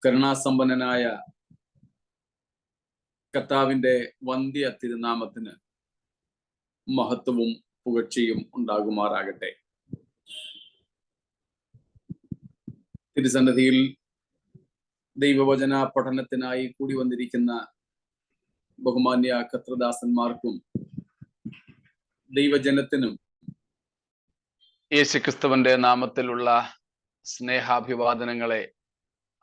കരുണാസമ്പന്നനായ കർത്താവിന്റെ വന്ധ്യ തിരുനാമത്തിന് മഹത്വവും പുകഴ്ചയും ഉണ്ടാകുമാറാകട്ടെ. തിരുസന്നിധിയിൽ ദൈവവചന പഠനത്തിനായി കൂടി വന്നിരിക്കുന്ന ബഹുമാന്യ കർത്തൃദാസന്മാർക്കും ദൈവജനത്തിനും യേശുക്രിസ്തുവിന്റെ നാമത്തിലുള്ള സ്നേഹാഭിവാദനങ്ങളെ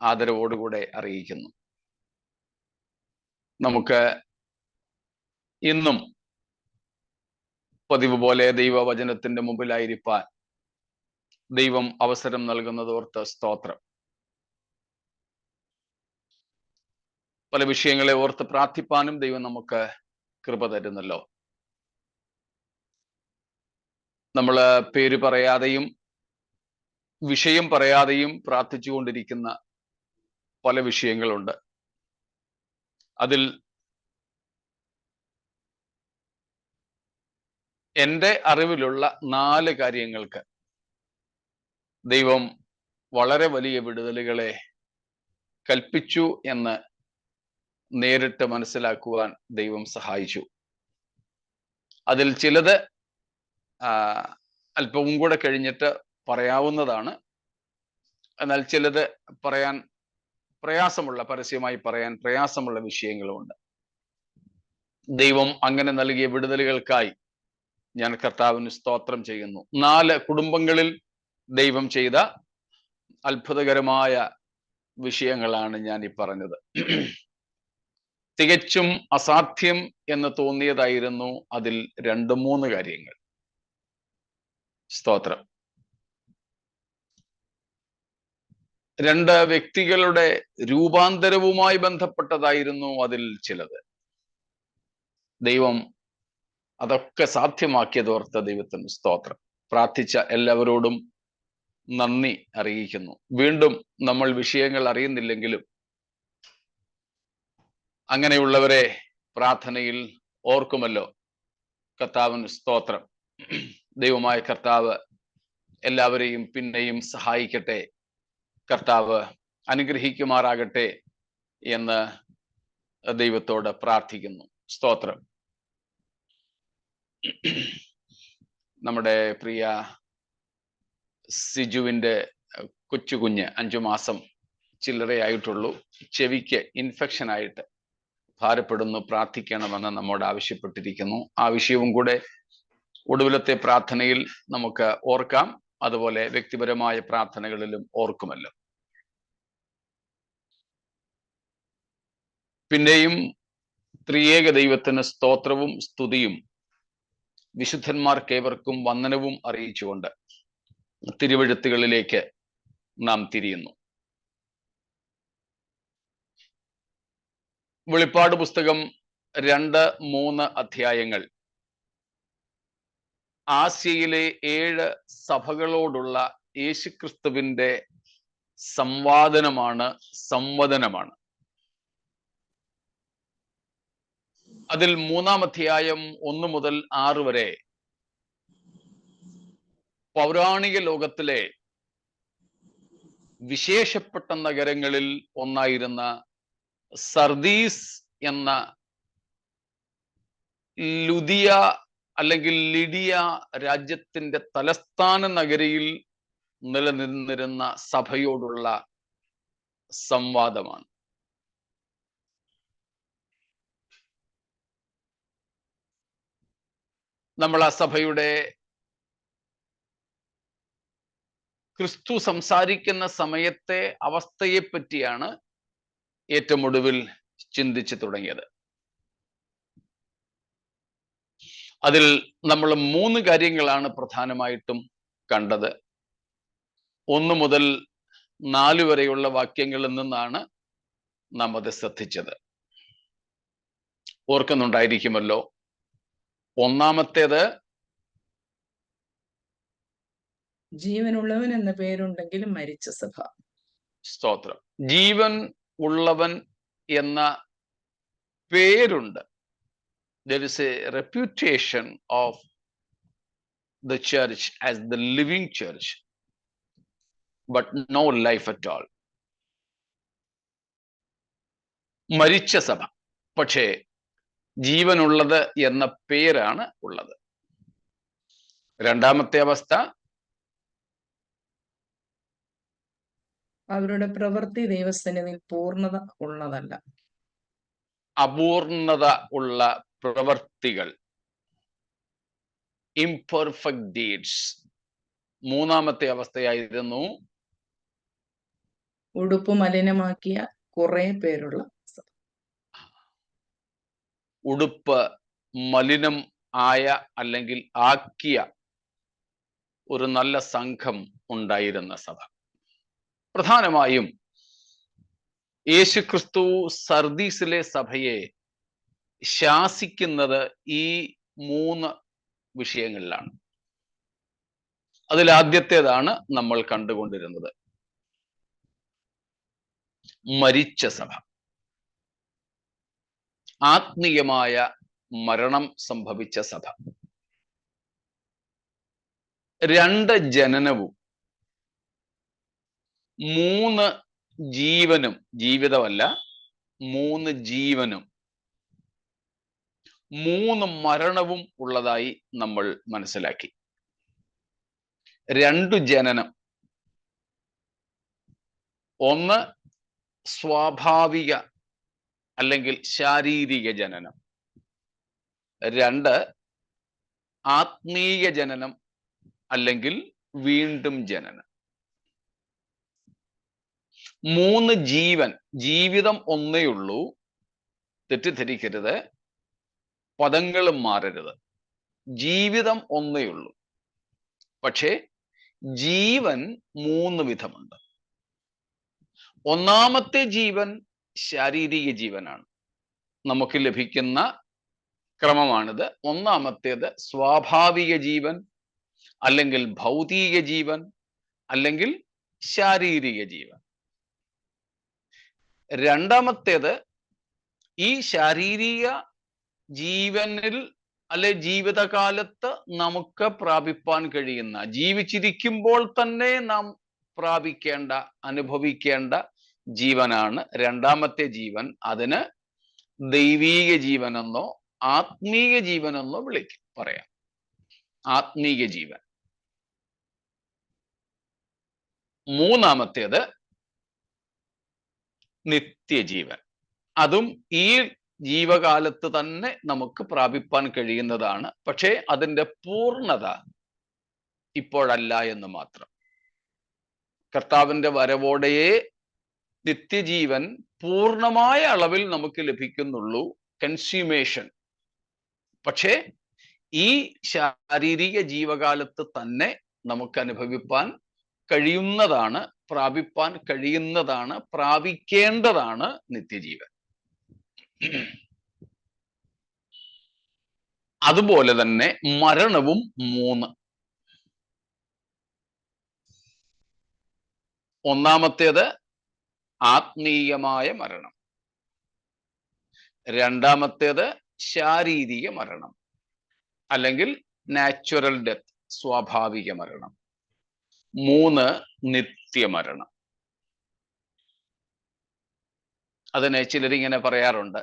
ആദരവോടുകൂടെ അറിയിക്കുന്നു. നമുക്ക് ഇന്നും പതിവ് പോലെ ദൈവവചനത്തിന്റെ മുമ്പിലായിരിക്കാൻ ദൈവം അവസരം നൽകുന്നതോർത്ത് സ്തോത്രം. പല വിഷയങ്ങളെ ഓർത്ത് പ്രാർത്ഥിപ്പാനും ദൈവം നമുക്ക് കൃപ തരുന്നല്ലോ. നമ്മൾ പേര് പറയാതെയും വിഷയം പറയാതെയും പ്രാർത്ഥിച്ചുകൊണ്ടിരിക്കുന്ന പല വിഷയങ്ങളുണ്ട്. അതിൽ എൻ്റെ അറിവിലുള്ള 4 കാര്യങ്ങൾക്ക് ദൈവം വളരെ വലിയ വിടുതലുകളെ കൽപ്പിച്ചു എന്ന് നേരിട്ട് മനസ്സിലാക്കുവാൻ ദൈവം സഹായിച്ചു. അതിൽ ചിലത് അല്പവും കൂടെ കഴിഞ്ഞിട്ട് പറയാവുന്നതാണ്. എന്നാൽ ചിലത് പറയാൻ പ്രയാസമുള്ള, പരസ്യമായി പറയാൻ പ്രയാസമുള്ള വിഷയങ്ങളുമുണ്ട്. ദൈവം അങ്ങനെ നൽകിയ വിടുതലുകൾക്കായി ഞാൻ കർത്താവിന് സ്തോത്രം ചെയ്യുന്നു. 4 കുടുംബങ്ങളിൽ ദൈവം ചെയ്ത അത്ഭുതകരമായ വിഷയങ്ങളാണ് ഞാൻ ഈ പറഞ്ഞത്. തികച്ചും അസാധ്യം എന്ന് തോന്നിയതായിരുന്നു അതിൽ 2-3 കാര്യങ്ങൾ. സ്തോത്രം. 2 വ്യക്തികളുടെ രൂപാന്തരവുമായി ബന്ധപ്പെട്ടതായിരുന്നു അതിൽ ചിലത്. ദൈവം അതൊക്കെ സാധ്യമാക്കിയതോർത്ത ദൈവത്തിന് സ്തോത്രം. പ്രാർത്ഥിച്ച എല്ലാവരോടും നന്ദി അറിയിക്കുന്നു. വീണ്ടും നമ്മൾ വിഷയങ്ങൾ അറിയുന്നില്ലെങ്കിലും അങ്ങനെയുള്ളവരെ പ്രാർത്ഥനയിൽ ഓർക്കുമല്ലോ. കർത്താവിന് സ്തോത്രം. ദൈവമായ കർത്താവ് എല്ലാവരെയും പിന്നെയും സഹായിക്കട്ടെ, കർത്താവ് അനുഗ്രഹിക്കുമാറാകട്ടെ എന്ന് ദൈവത്തോട് പ്രാർത്ഥിക്കുന്നു. സ്തോത്രം. നമ്മുടെ പ്രിയ സിജുവിൻ്റെ കൊച്ചുകുഞ്ഞ് 5 മാസം ചില്ലറയായിട്ടുള്ളൂ. ചെവിക്ക് ഇൻഫെക്ഷൻ ആയിട്ട് ഭാരപ്പെടുന്നു. പ്രാർത്ഥിക്കണമെന്ന് നമ്മോട് ആവശ്യപ്പെട്ടിരിക്കുന്നു. ആ വിഷയവും കൂടെ ഒടുവിലത്തെ പ്രാർത്ഥനയിൽ നമുക്ക് ഓർക്കാം. അതുപോലെ വ്യക്തിപരമായ പ്രാർത്ഥനകളിലും ഓർക്കുമല്ലോ. പിന്നെയും ത്രിയേക ദൈവത്തിന് സ്തോത്രവും സ്തുതിയും വിശുദ്ധന്മാർക്കേവർക്കും വന്ദനവും അറിയിച്ചുകൊണ്ട് തിരുവെഴുത്തുകളിലേക്ക് നാം തിരിയുന്നു. വെളിപ്പാട് പുസ്തകം 2-3 അധ്യായങ്ങൾ ആസ്യയിലെ 7 സഭകളോടുള്ള യേശുക്രിസ്തുവിന്റെ സംവദനമാണ്. അതിൽ 3-ാം അധ്യായം 1 മുതൽ 6 വരെ പൗരാണിക ലോകത്തിലെ വിശേഷപ്പെട്ട നഗരങ്ങളിൽ ഒന്നായിരുന്ന സർദീസ് എന്ന ലുദിയ അല്ലെങ്കിൽ ലിഡിയ രാജ്യത്തിന്റെ തലസ്ഥാന നഗരിയിൽ നിലനിന്നിരുന്ന സഭയോടുള്ള സംവാദമാണ്. നമ്മൾ ആ സഭയുടെ ക്രിസ്തു സംസാരിക്കുന്ന സമയത്തെ അവസ്ഥയെ പറ്റിയാണ് ഏറ്റവും ഒടുവിൽ ചിന്തിച്ചു തുടങ്ങിയത്. അതിൽ നമ്മൾ 3 കാര്യങ്ങളാണ് പ്രധാനമായിട്ടും കണ്ടത്. 1 മുതൽ 4 വരെയുള്ള വാക്യങ്ങളിൽ നിന്നാണ് നാം അത് ശ്രദ്ധിച്ചത്. ഓർക്കുന്നുണ്ടായിരിക്കുമല്ലോ. ഒന്നാമത്തേത്, ജീവനുള്ളവൻ എന്ന പേരുണ്ടെങ്കിലും മരിച്ച സഭ. സ്തോത്രം. ജീവൻ ഉള്ളവൻ എന്ന പേരുണ്ട്. There is a reputation of the church as the living church, but no life at all. മരിച്ച സഭ. പക്ഷേ ജീവനുള്ളത് എന്ന പേരാണ് ഉള്ളത്. രണ്ടാമത്തെ അവസ്ഥ, അവരുടെ പ്രവൃത്തി ദൈവസന്നിധിയിൽ പൂർണ്ണത ഉള്ളതല്ല. അപൂർണത ഉള്ള പ്രവർത്തികൾ, ഇംപെർഫെക്റ്റ് ഡീഡ്സ്. മൂന്നാമത്തെ അവസ്ഥയായിരുന്നു ഉടുപ്പ് മലിനമാക്കിയ കുറെ പേരുള്ള സഭ. ഉടുപ്പ് മലിനം ആയ അല്ലെങ്കിൽ ആക്കിയ ഒരു നല്ല സംഘം ഉണ്ടായിരുന്ന സഭ. പ്രധാനമായും യേശുക്രിസ്തു സർദീസിലെ സഭയെ ശാസിക്കുന്നത് ഈ 3 വിഷയങ്ങളിലാണ്. അതിലാദ്യത്തേതാണ് നമ്മൾ കണ്ടുകൊണ്ടിരുന്നത്, മരിച്ച സഭ. ആത്മീയമായ മരണം സംഭവിച്ച സഭ. 2 ജനനവും 3 ജീവനും, ജീവിതമല്ല 3 ജീവനും 3 മരണവും ഉള്ളതായി നമ്മൾ മനസ്സിലാക്കി. 2 ജനനം, ഒന്ന് സ്വാഭാവിക അല്ലെങ്കിൽ ശാരീരിക ജനനം, 2 ആത്മീയ ജനനം അല്ലെങ്കിൽ വീണ്ടും ജനനം. 3 ജീവൻ. ജീവിതം ഒന്നേ ഉള്ളൂ, തെറ്റിദ്ധരിക്കരുത്, പദങ്ങളും മാറരുത്. ജീവിതം ഒന്നേ ഉള്ളൂ, പക്ഷേ ജീവൻ 3 വിധമുണ്ട്. ഒന്നാമത്തെ ജീവൻ ശാരീരിക ജീവനാണ്, നമുക്ക് ലഭിക്കുന്ന ക്രമമാണിത്. ഒന്നാമത്തേത് സ്വാഭാവിക ജീവൻ അല്ലെങ്കിൽ ഭൗതിക ജീവൻ അല്ലെങ്കിൽ ശാരീരിക ജീവൻ. രണ്ടാമത്തേത് ഈ ശാരീരിക ജീവനിൽ അല്ലെ ജീവിതകാലത്ത് നമുക്ക് പ്രാപിപ്പാൻ കഴിയുന്ന, ജീവിച്ചിരിക്കുമ്പോൾ തന്നെ നാം പ്രാപിക്കേണ്ട, അനുഭവിക്കേണ്ട ജീവനാണ് രണ്ടാമത്തെ ജീവൻ. അതിന് ദൈവീക ജീവനെന്നോ ആത്മീയ ജീവനെന്നോ പറയാം. ആത്മീക ജീവൻ. മൂന്നാമത്തേത് നിത്യജീവൻ. അതും ഈ ജീവകാലത്ത് തന്നെ നമുക്ക് പ്രാപിപ്പാൻ കഴിയുന്നതാണ്. പക്ഷേ അതിൻ്റെ പൂർണ്ണത ഇപ്പോഴല്ല എന്ന് മാത്രം. കർത്താവിൻ്റെ വരവോടെയേ നിത്യജീവൻ പൂർണ്ണമായ അളവിൽ നമുക്ക് ലഭിക്കുന്നുള്ളൂ, കൺസ്യൂമേഷൻ. പക്ഷേ ഈ ശാരീരിക ജീവകാലത്ത് തന്നെ നമുക്ക് അനുഭവിപ്പാൻ കഴിയുന്നതാണ്, പ്രാപിപ്പാൻ കഴിയുന്നതാണ്, പ്രാപിക്കേണ്ടതാണ് നിത്യജീവൻ. അതുപോലെ തന്നെ മരണവും 3. ഒന്നാമത്തേത് ആത്മീയമായ മരണം, രണ്ടാമത്തേത് ശാരീരിക മരണം അല്ലെങ്കിൽ നാച്ചുറൽ ഡെത്ത്, സ്വാഭാവിക മരണം, 3 നിത്യമരണം. അതിനെ ചിലരിങ്ങനെ പറയാറുണ്ട്,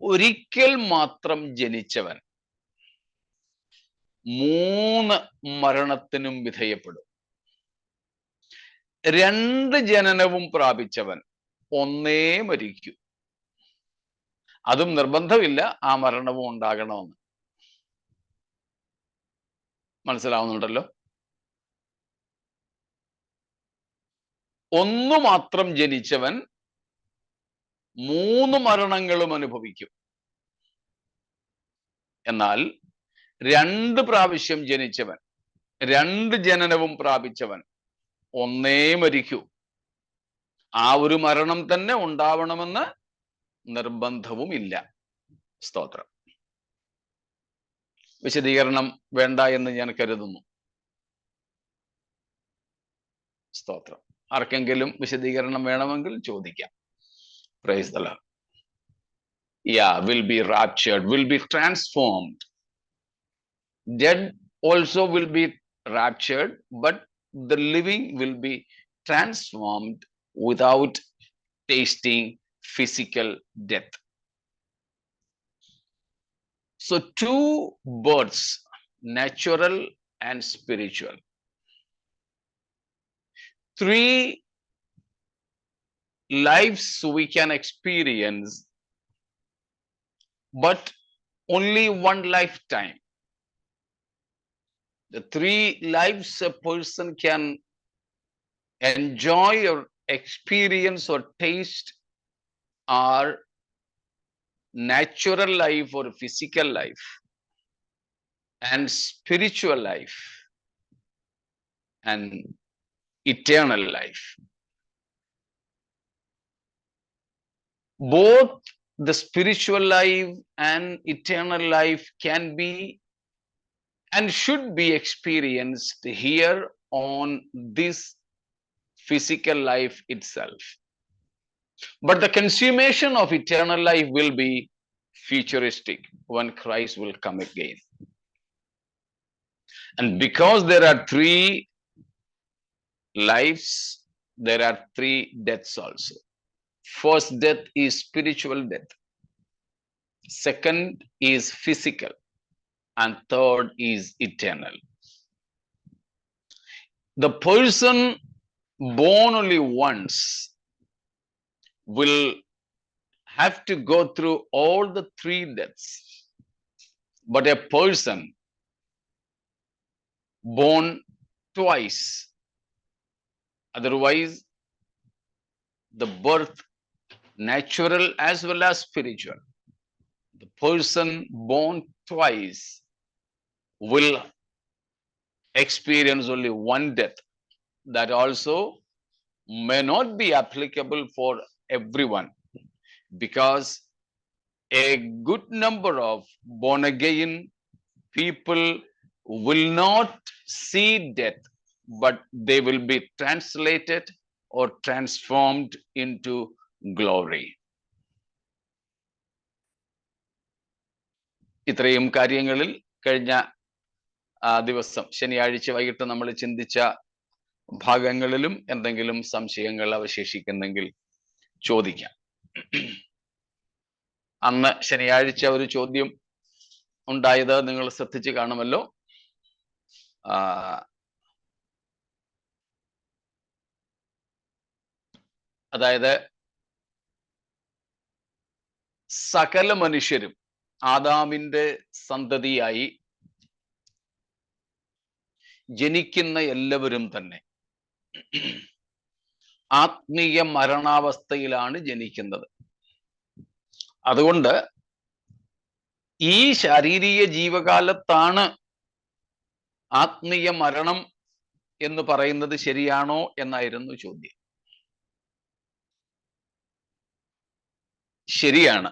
ഒരിക്കൽ മാത്രം ജനിച്ചവൻ 3 മരണത്തിനും വിധേയപ്പെടും. 2 ജനനവും പ്രാപിച്ചവൻ 1 മരിക്കൂ. അതും നിർബന്ധമില്ല ആ മരണവും ഉണ്ടാകണമെന്ന്. മനസ്സിലാവുന്നുണ്ടല്ലോ? 1 മാത്രം ജനിച്ചവൻ 3 മരണങ്ങളും അനുഭവിക്കും. എന്നാൽ 2 പ്രാവശ്യം ജനിച്ചവൻ, 2 ജനനവും പ്രാപിച്ചവൻ 1 മരിക്കൂ. ആ ഒരു മരണം തന്നെ ഉണ്ടാവണമെന്ന് നിർബന്ധവുമില്ല. സ്തോത്രം. വിശദീകരണം വേണ്ട എന്ന് ഞാൻ കരുതുന്നു. സ്തോത്രം. ആർക്കെങ്കിലും വിശദീകരണം വേണമെങ്കിൽ ചോദിക്കാം. Praise the Lord. Yeah, will be raptured, will be transformed. Dead also will be raptured, but the living will be transformed without tasting, physical death. So two births, natural and spiritual. Three lives we can experience, but only one lifetime. The three lives a person can enjoy or experience or taste are natural life or physical life and spiritual life and eternal life. Both the spiritual life and eternal life can be and should be experienced here on this physical life itself. But the consummation of eternal life will be futuristic when Christ will come again. And because there are three lives, there are three deaths also. First death is spiritual death. Second is physical. And third is eternal. The person born only once will have to go through all the three deaths. But a person born twice, otherwise the birth, natural as well as spiritual, the person born twice will experience only one death. That also may not be applicable for everyone, because a good number of born again people will not see death, but they will be translated or transformed into glory. ഇത്രയും കാര്യങ്ങളിൽ കഴിഞ്ഞ ദിവസം ശനിയാഴ്ച വൈകിട്ട് നമ്മൾ ചിന്തിച്ച ഭാഗങ്ങളിലും എന്തെങ്കിലും സംശയങ്ങൾ അവശേഷിക്കുന്നെങ്കിൽ ചോദിക്കാം. അന്ന് ശനിയാഴ്ച ഒരു ചോദ്യം ഉണ്ടായത് നിങ്ങൾ ശ്രദ്ധിച്ചു കാണുമല്ലോ. അതായത് സകല മനുഷ്യരും ആദാമിന്റെ സന്തതിയായി ജനിക്കുന്ന എല്ലാവരും തന്നെ ആത്മീയ മരണാവസ്ഥയിലാണ് ജനിക്കുന്നത്. അതുകൊണ്ട് ഈ ശാരീരിക ജീവകാലത്താണ് ആത്മീയ മരണം എന്ന് പറയുന്നത് ശരിയാണോ എന്നായിരുന്നു ചോദ്യം. ശരിയാണ്.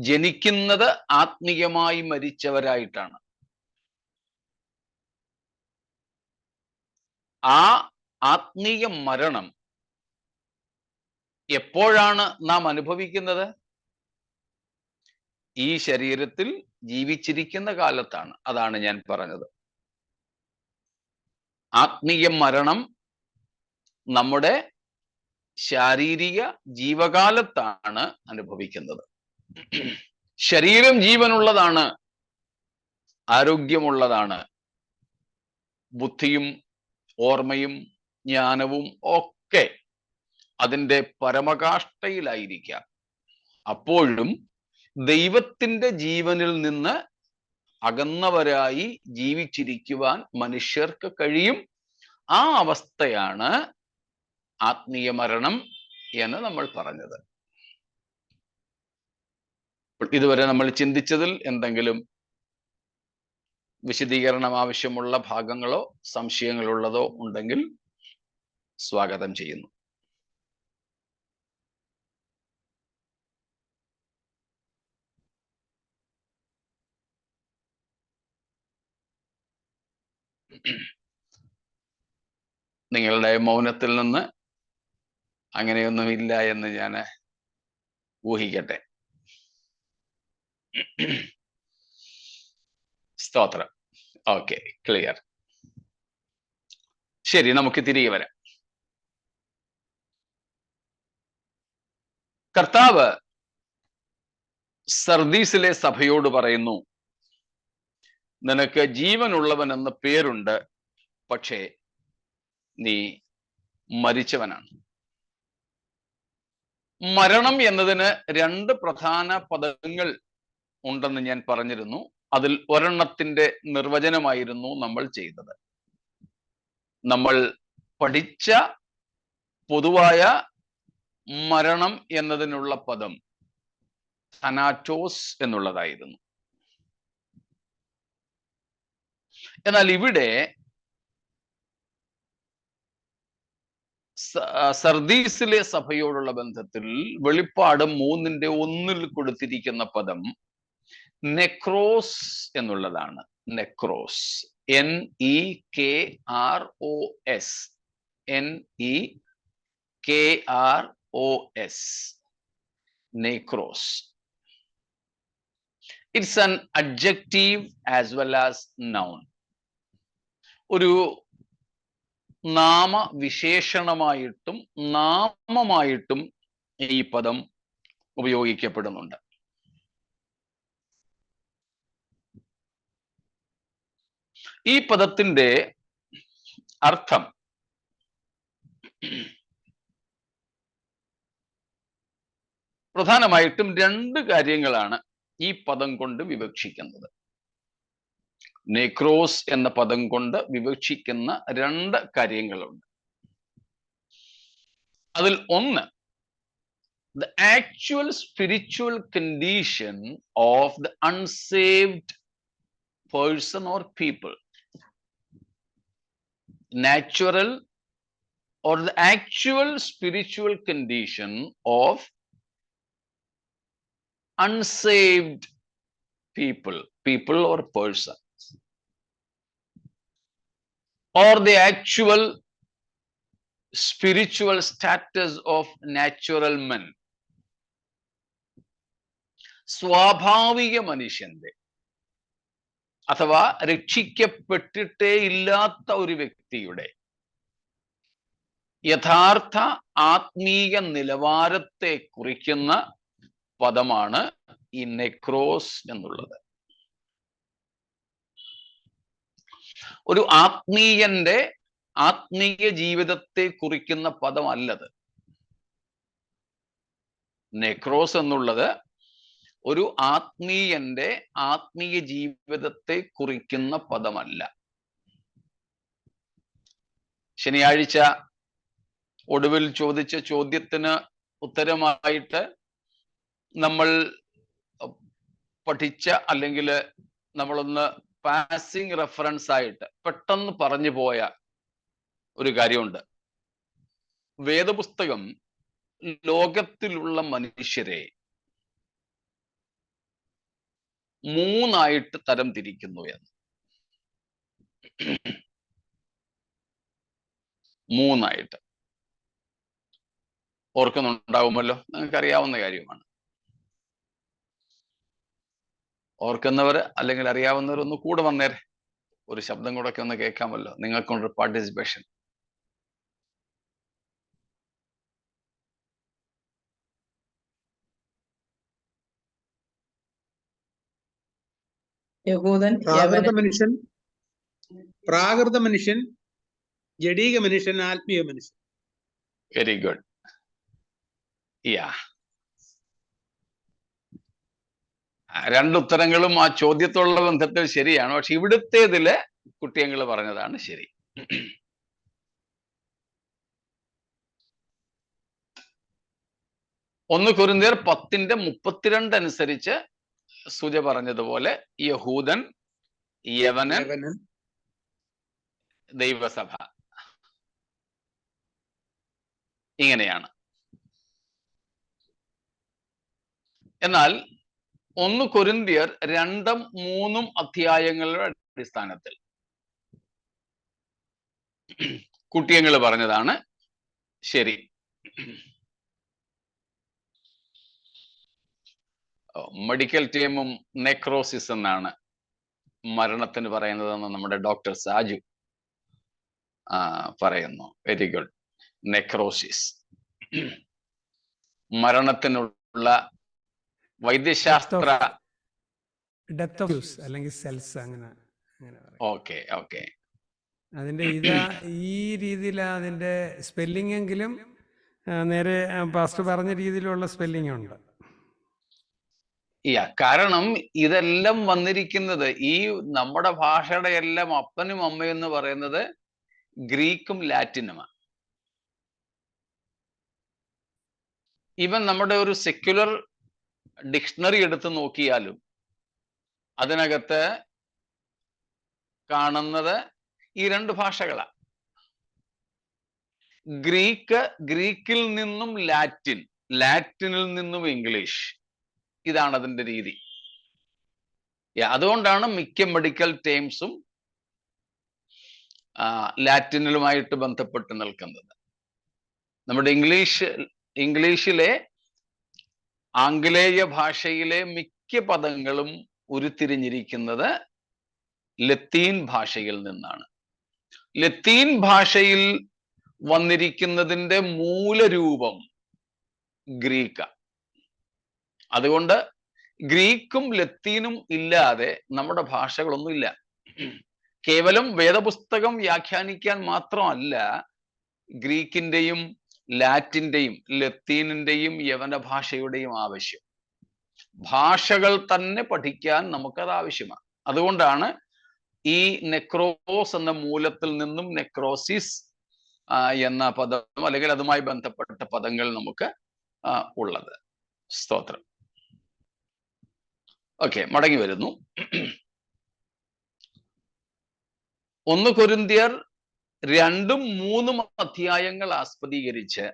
ജനിക്കുന്നത് ആത്മീയമായി മരിച്ചവരായിട്ടാണ്. ആ ആത്മീയ മരണം എപ്പോഴാണ് നാം അനുഭവിക്കുന്നത്? ഈ ശരീരത്തിൽ ജീവിച്ചിരിക്കുന്ന കാലത്താണ്. അതാണ് ഞാൻ പറഞ്ഞത്. ആത്മീയ മരണം നമ്മുടെ ശാരീരിക ജീവകാലത്താണ് അനുഭവിക്കുന്നത്. ശരീരം ജീവനുള്ളതാണ്, ആരോഗ്യമുള്ളതാണ്, ബുദ്ധിയും ഓർമ്മയും ജ്ഞാനവും ഒക്കെ അതിൻ്റെ പരമകാഷ്ഠയിലായിരിക്കാം. അപ്പോഴും ദൈവത്തിൻ്റെ ജീവനിൽ നിന്ന് അകന്നവരായി ജീവിച്ചിരിക്കുവാൻ മനുഷ്യർക്ക് കഴിയും. ആ അവസ്ഥയാണ് ആത്മീയ മരണം എന്ന് നമ്മൾ പറഞ്ഞത്. ഇതുവരെ നമ്മൾ ചിന്തിച്ചതിൽ എന്തെങ്കിലും വിശദീകരണം ആവശ്യമുള്ള ഭാഗങ്ങളോ സംശയങ്ങളുള്ളതോ ഉണ്ടെങ്കിൽ സ്വാഗതം ചെയ്യുന്നു. നിങ്ങളുടെ മൗനത്തിൽ നിന്ന് അങ്ങനെയൊന്നുമില്ല എന്ന് ഞാൻ ഊഹിക്കട്ടെ. സ്തോത്രം. Okay, clear. ശരി, നമുക്ക് തിരികെ വരാം. കർത്താവ് സർദീസിലെ സഭയോട് പറയുന്നു, നിനക്ക് ജീവനുള്ളവൻ എന്ന പേരുണ്ട്, പക്ഷേ നീ മരിച്ചവനാണ്. മരണം എന്നതിന് രണ്ട് പ്രധാന പദങ്ങൾ ഉണ്ടെന്ന് ഞാൻ പറഞ്ഞിരുന്നു. അതിൽ ഒരെണ്ണത്തിന്റെ നിർവചനമായിരുന്നു നമ്മൾ ചെയ്തത്. നമ്മൾ പഠിച്ച പൊതുവായ മരണം എന്നതിനുള്ള പദം അനാറ്റോസ് എന്നുള്ളതായിരുന്നു. എന്നാൽ ഇവിടെ സർദീസിലെ സഭയോടുള്ള ബന്ധത്തിൽ വെളിപ്പാട് 3:1 കൊടുത്തിരിക്കുന്ന പദം നെക്രോസ് എന്നുള്ളതാണ്. നെക്രോസ്, NEKROS, NEKROS, നെക്രോസ്. It's an adjective as well as noun. ഒരു നാമവിശേഷണമായിട്ടും നാമമായിട്ടും ഈ പദം ഉപയോഗിക്കപ്പെടുന്നുണ്ട്. ഈ പദത്തിന്റെ അർത്ഥം പ്രധാനമായിട്ടും രണ്ട് കാര്യങ്ങളാണ് ഈ പദം കൊണ്ട് വിവക്ഷിക്കുന്നത്. നെക്രോസ് എന്ന പദം കൊണ്ട് വിവക്ഷിക്കുന്ന രണ്ട് കാര്യങ്ങളുണ്ട്. അതിൽ ഒന്ന്, the actual spiritual condition of the unsaved person or people. Natural or the actual spiritual condition of unsaved people or person, or the actual spiritual status of natural men. സ്വാഭാവിക മനുഷ്യന്റെ അഥവാ രക്ഷിക്കപ്പെട്ടിട്ടേ ഇല്ലാത്ത ഒരു വ്യക്തിയുടെ യഥാർത്ഥ ആത്മീയ നിലവാരത്തെ കുറിക്കുന്ന പദമാണ് ഈ നെക്രോസ് എന്നുള്ളത്. ഒരു ആത്മീയന്റെ ആത്മീയ ജീവിതത്തെ കുറിക്കുന്ന പദമല്ലത്. നെക്രോസ് എന്നുള്ളത് ഒരു ആത്മീയന്റെ ആത്മീയ ജീവിതത്തെ കുറിക്കുന്ന പദമല്ല. ശനിയാഴ്ച ഒടുവിൽ ചോദിച്ച ചോദ്യത്തിന് ഉത്തരമായിട്ട് നമ്മൾ പഠിച്ച അല്ലെങ്കിൽ നമ്മളൊന്ന് പാസിംഗ് റെഫറൻസ് ആയിട്ട് പെട്ടെന്ന് പറഞ്ഞു പോയ ഒരു കാര്യമുണ്ട്. വേദപുസ്തകം ലോകത്തിലുള്ള മനുഷ്യരെ മൂന്നായിട്ട് തരം തിരിക്കുന്നു എന്ന്. മൂന്നായിട്ട് ഓർക്കുന്നുണ്ടാവുമല്ലോ, നിങ്ങൾക്കറിയാവുന്ന കാര്യമാണ്. ഓർക്കുന്നവർ അല്ലെങ്കിൽ അറിയാവുന്നവർ ഒന്ന് കൂടെ വന്നേരെ, ഒരു ശബ്ദം കൂടെ ഒക്കെ ഒന്ന് കേൾക്കാമല്ലോ, നിങ്ങൾക്കൊരു പാർട്ടിസിപ്പേഷൻ. യഹൂദൻ, പ്രാകൃത മനുഷ്യൻ, ജഡീക മനുഷ്യൻ, ആത്മീയ മനുഷ്യൻ. Very good. രണ്ടുത്തരങ്ങളും ആ ചോദ്യത്തോടുള്ള ബന്ധത്തിൽ ശരിയാണ്. പക്ഷെ ഇവിടുത്തേതില് കുട്ടിയങ്ങൾ പറഞ്ഞതാണ് ശരി. 1 കൊരിന്ത്യർ 10:32 അനുസരിച്ച് സുജ പറഞ്ഞതുപോലെ യഹൂദൻ, യവനൻ, ദൈവസഭ, ഇങ്ങനെയാണ്. എന്നാൽ 1 കൊരിന്ത്യർ 2-3 അധ്യായങ്ങളുടെ അടിസ്ഥാനത്തിൽ കുട്ടിയങ്ങൾ പറഞ്ഞതാണ് ശരി. മെഡിക്കൽ ടീമും നെക്രോസിസ് എന്നാണ് മരണത്തിന് പറയുന്നതെന്ന് നമ്മുടെ ഡോക്ടർ സാജു പറയുന്നു. Very good. നെക്രോസിസ്. മരണത്തിനുള്ള വൈദ്യശാസ്ത്ര ഡെപ്ത് ഓഫ് യൂസ് അല്ലെങ്കിൽ സെൽസ് അങ്ങനെ പറയാം. Okay okay. അതിന്റെ ഈ രീതിയിലാണ് അതിന്റെ സ്പെല്ലിംഗ് എങ്കിലും നേരെ പാസ്റ്റർ പറഞ്ഞ രീതിയിലുള്ള സ്പെല്ലിംഗ് ഉണ്ട്. കാരണം ഇതെല്ലാം വന്നിരിക്കുന്നത് ഈ നമ്മുടെ ഭാഷയുടെ എല്ലാം അപ്പനും അമ്മയും എന്ന് പറയുന്നത് ഗ്രീക്കും ലാറ്റിനുമാണ്. ഈവൻ നമ്മുടെ ഒരു സെക്യുലർ ഡിക്ഷണറി എടുത്ത് നോക്കിയാലും അതിനകത്ത് കാണുന്നത് ഈ രണ്ട് ഭാഷകളാണ്. ഗ്രീക്കിൽ നിന്നും ലാറ്റിൻ, ലാറ്റിനിൽ നിന്നും ഇംഗ്ലീഷ്. ഇതാണ് അതിൻ്റെ രീതി. അതുകൊണ്ടാണ് മിക്ക മെഡിക്കൽ ടേംസും ലാറ്റിനിലുമായിട്ട് ബന്ധപ്പെട്ട് നിൽക്കുന്നത്. നമ്മുടെ ഇംഗ്ലീഷിലെ ആംഗലേയ ഭാഷയിലെ മിക്ക പദങ്ങളും ഉരുത്തിരിഞ്ഞിരിക്കുന്നത് ലത്തീൻ ഭാഷയിൽ നിന്നാണ്. ലത്തീൻ ഭാഷയിൽ വന്നിരിക്കുന്നതിൻ്റെ മൂലരൂപം ഗ്രീക്ക. അതുകൊണ്ട് ഗ്രീക്കും ലത്തീനും ഇല്ലാതെ നമ്മുടെ ഭാഷകളൊന്നുമില്ല. കേവലം വേദപുസ്തകം വ്യാഖ്യാനിക്കാൻ മാത്രമല്ല ഗ്രീക്കിൻ്റെയും ലാറ്റിൻ്റെയും ലത്തീനിൻ്റെയും യവന ഭാഷയുടെയും ആവശ്യം. ഭാഷകൾ തന്നെ പഠിക്കാൻ നമുക്കത് ആവശ്യമാണ്. അതുകൊണ്ടാണ് ഈ നെക്രോസ് എന്ന മൂലത്തിൽ നിന്നും നെക്രോസിസ് എന്ന പദം അല്ലെങ്കിൽ അതുമായി ബന്ധപ്പെട്ട പദങ്ങൾ നമുക്ക് ഉള്ളത്. സ്തോത്രം. ഓക്കെ, മടങ്ങി വരുന്നു. 1 കൊരിന്ത്യർ 2, 3 അധ്യായങ്ങൾ ആസ്പദീകരിച്ച്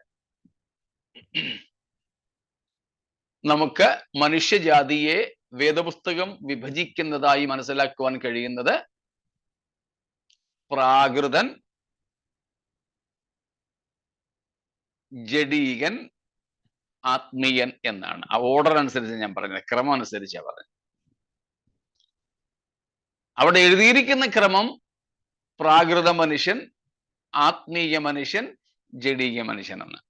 നമുക്ക് മനുഷ്യജാതിയെ വേദപുസ്തകം വിഭജിക്കുന്നതായി മനസ്സിലാക്കുവാൻ കഴിയുന്നത് പ്രാകൃതൻ, ജഡീകൻ, ആത്മീയൻ എന്നാണ്. ആ ഓർഡർ അനുസരിച്ച് ഞാൻ പറഞ്ഞത്, ക്രമം അനുസരിച്ചാണ് പറഞ്ഞത്. അവിടെ എഴുതിയിരിക്കുന്ന ക്രമം പ്രാകൃത മനുഷ്യൻ, ആത്മീയ മനുഷ്യൻ, ജഡീക മനുഷ്യൻ എന്ന്.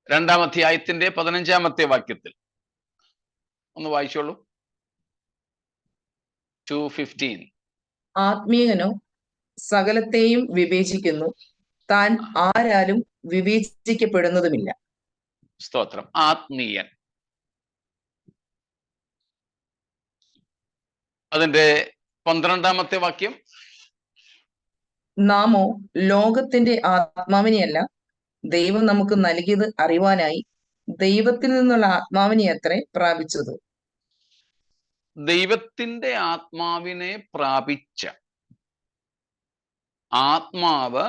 2-ാം അധ്യായത്തിന്റെ 15-ാമത്തെ വാക്യത്തിൽ ഒന്ന് വായിച്ചോളൂ. 2:15. ആത്മീയനോ സകലത്തെയും വിവേചിക്കുന്നു, താൻ ആരാലും വിവേചിക്കപ്പെടുന്നതുമില്ല. സ്തോത്രം. ആത്മീയൻ. അതിന്റെ 12-ാമത്തെ വാക്യം. നാമോ ലോകത്തിന്റെ ആത്മാവിനെയല്ല, ദൈവം നമുക്ക് നൽകിയത് അറിവാനായി ദൈവത്തിൽ നിന്നുള്ള ആത്മാവിനെ അത്രേ പ്രാപിച്ചത്. ദൈവത്തിന്റെ ആത്മാവിനെ പ്രാപിച്ച ആത്മാവ്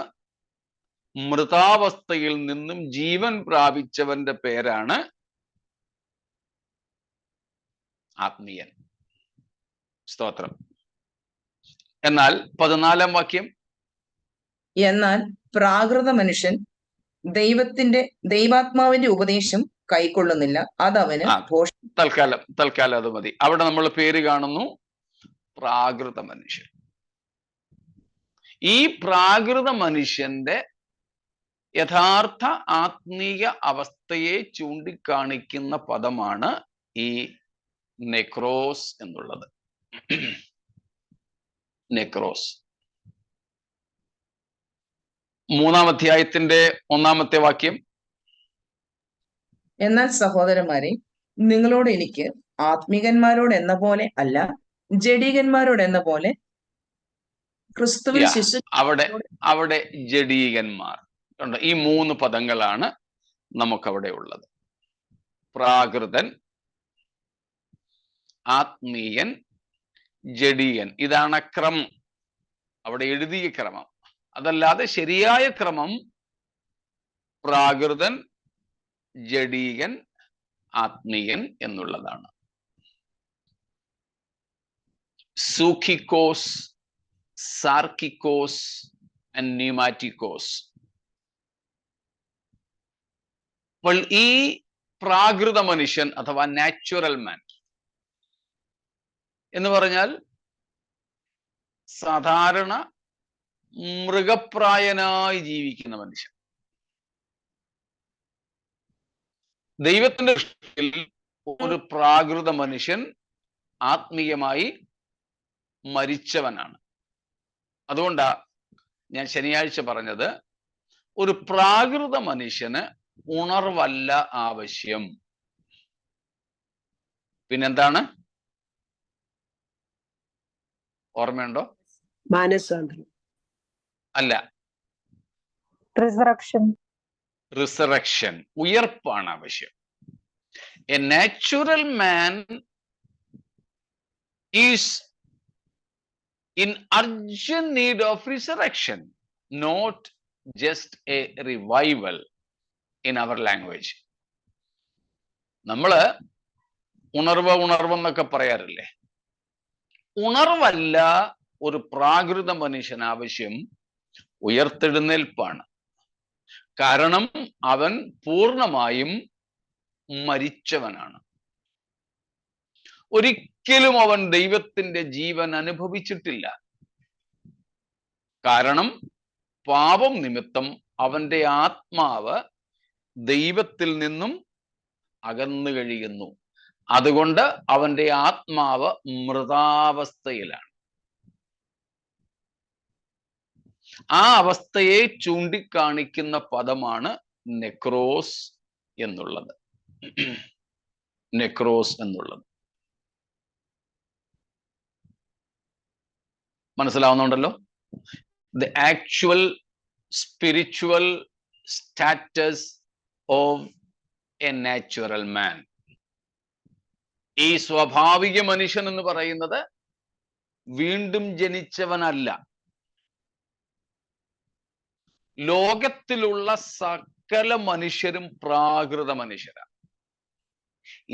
മൃതാവസ്ഥയിൽ നിന്നും ജീവൻ പ്രാപിച്ചവന്റെ പേരാണ് ആത്മീയൻ. സ്തോത്രം. എന്നാൽ 14-ാം വാക്യം. എന്നാൽ പ്രാകൃത മനുഷ്യൻ ദൈവാത്മാവിന്റെ ഉപദേശം കൈക്കൊള്ളുന്നില്ല, അതവന് തൽക്കാലം അത് മതി. അവിടെ നമ്മൾ പേര് കാണുന്നു പ്രാകൃത മനുഷ്യൻ. ഈ പ്രാകൃത മനുഷ്യന്റെ യഥാർത്ഥ ആത്മീയ അവസ്ഥയെ ചൂണ്ടിക്കാണിക്കുന്ന പദമാണ് ഈ നെക്രോസ് എന്നുള്ളത്. നെക്രോസ്. 3-ാം അധ്യായത്തിന്റെ 1-ാമത്തെ വാക്യം. എന്നാൽ സഹോദരന്മാരെ, നിങ്ങളോട് എനിക്ക് ആത്മീകന്മാരോട് എന്ന പോലെ അല്ല, ജഡീകന്മാരോട് എന്ന പോലെ ക്രിസ്തുവിൽ അവിടെ ജഡീകന്മാർ ഉണ്ട്. ഈ 3 പദങ്ങളാണ് നമുക്കവിടെ ഉള്ളത്. പ്രാകൃതൻ, ആത്മീയൻ, ജഡീയൻ. ഇതാണ് ക്രമം, അവിടെ എഴുതിയ ക്രമം. അതല്ലാതെ ശരിയായ ക്രമം പ്രാകൃതൻ, ജഡീകൻ, ആത്മീയൻ എന്നുള്ളതാണ്. സൂഖിക്കോസ്, സാർക്കിക്കോസ് ആൻഡ് ന്യൂമാറ്റിക്കോസ്. അപ്പോൾ ഈ പ്രാകൃത മനുഷ്യൻ അഥവാ നാച്ചുറൽ മാൻ എന്ന് പറഞ്ഞാൽ സാധാരണ മൃഗപ്രായനായി ജീവിക്കുന്ന മനുഷ്യൻ. ദൈവത്തിന്റെ ദൃഷ്ടിയിൽ ഒരു പ്രാകൃത മനുഷ്യൻ ആത്മീയമായി മരിച്ചവനാണ്. അതുകൊണ്ടാ ഞാൻ ശനിയാഴ്ച പറഞ്ഞത്, ഒരു പ്രാകൃത മനുഷ്യന് ഉണർവല്ല ആവശ്യം. പിന്നെന്താണ്? ഓർമ്മയുണ്ടോ? മാനസാന്തരം അല്ല, റിസറക്ഷൻ, ഉയർപ്പാണ് ആവശ്യം. A natural man is in urgent need of resurrection, not just a revival in our language. നമ്മള് ഉണർവെന്നൊക്കെ പറയാറില്ലേ? ഉണർവല്ല ഒരു പ്രാകൃത മനുഷ്യൻ ആവശ്യം, ഉയർത്തെഴുന്നേൽപ്പാണ്. കാരണം അവൻ പൂർണ്ണമായും മരിച്ചവനാണ്. ഒരിക്കലും അവൻ ദൈവത്തിന്റെ ജീവൻ അനുഭവിച്ചിട്ടില്ല. കാരണം പാപം നിമിത്തം അവന്റെ ആത്മാവ് ദൈവത്തിൽ നിന്നും അകന്നു കഴിയുന്നു. അതുകൊണ്ട് അവന്റെ ആത്മാവ് മൃതാവസ്ഥയിലാണ്. ആ അവസ്ഥയെ ചൂണ്ടിക്കാണിക്കുന്ന പദമാണ് നെക്രോസ് എന്നുള്ളത്. നെക്രോസ് എന്നുള്ളത് മനസ്സിലാവുന്നുണ്ടല്ലോ? The actual spiritual status of a natural man. ഈ സ്വാഭാവിക മനുഷ്യൻ എന്ന് പറയുന്നത് വീണ്ടും ജനിച്ചവനല്ല. ലോകത്തിലുള്ള സകല മനുഷ്യരും പ്രാകൃത മനുഷ്യരാണ്.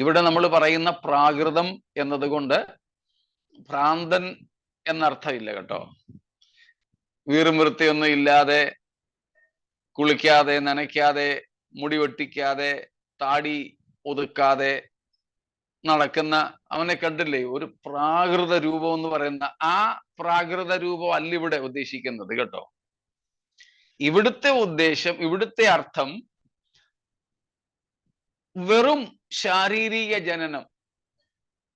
ഇവിടെ നമ്മൾ പറയുന്ന പ്രാകൃതം എന്നതുകൊണ്ട് ഭ്രാന്തൻ എന്നർത്ഥമില്ല കേട്ടോ. വീറും വൃത്തിയൊന്നും ഇല്ലാതെ, കുളിക്കാതെ, നനയ്ക്കാതെ, മുടി വെട്ടിക്കാതെ, താടി ഒതുക്കാതെ നടക്കുന്ന അവനെ കണ്ടില്ലേ? ഒരു പ്രാകൃത രൂപം എന്ന് പറയുന്ന ആ പ്രാകൃത രൂപം അല്ല ഇവിടെ ഉദ്ദേശിക്കുന്നത് കേട്ടോ. ഇവിടുത്തെ ഉദ്ദേശം, ഇവിടുത്തെ അർത്ഥം വെറും ശാരീരിക ജനനം,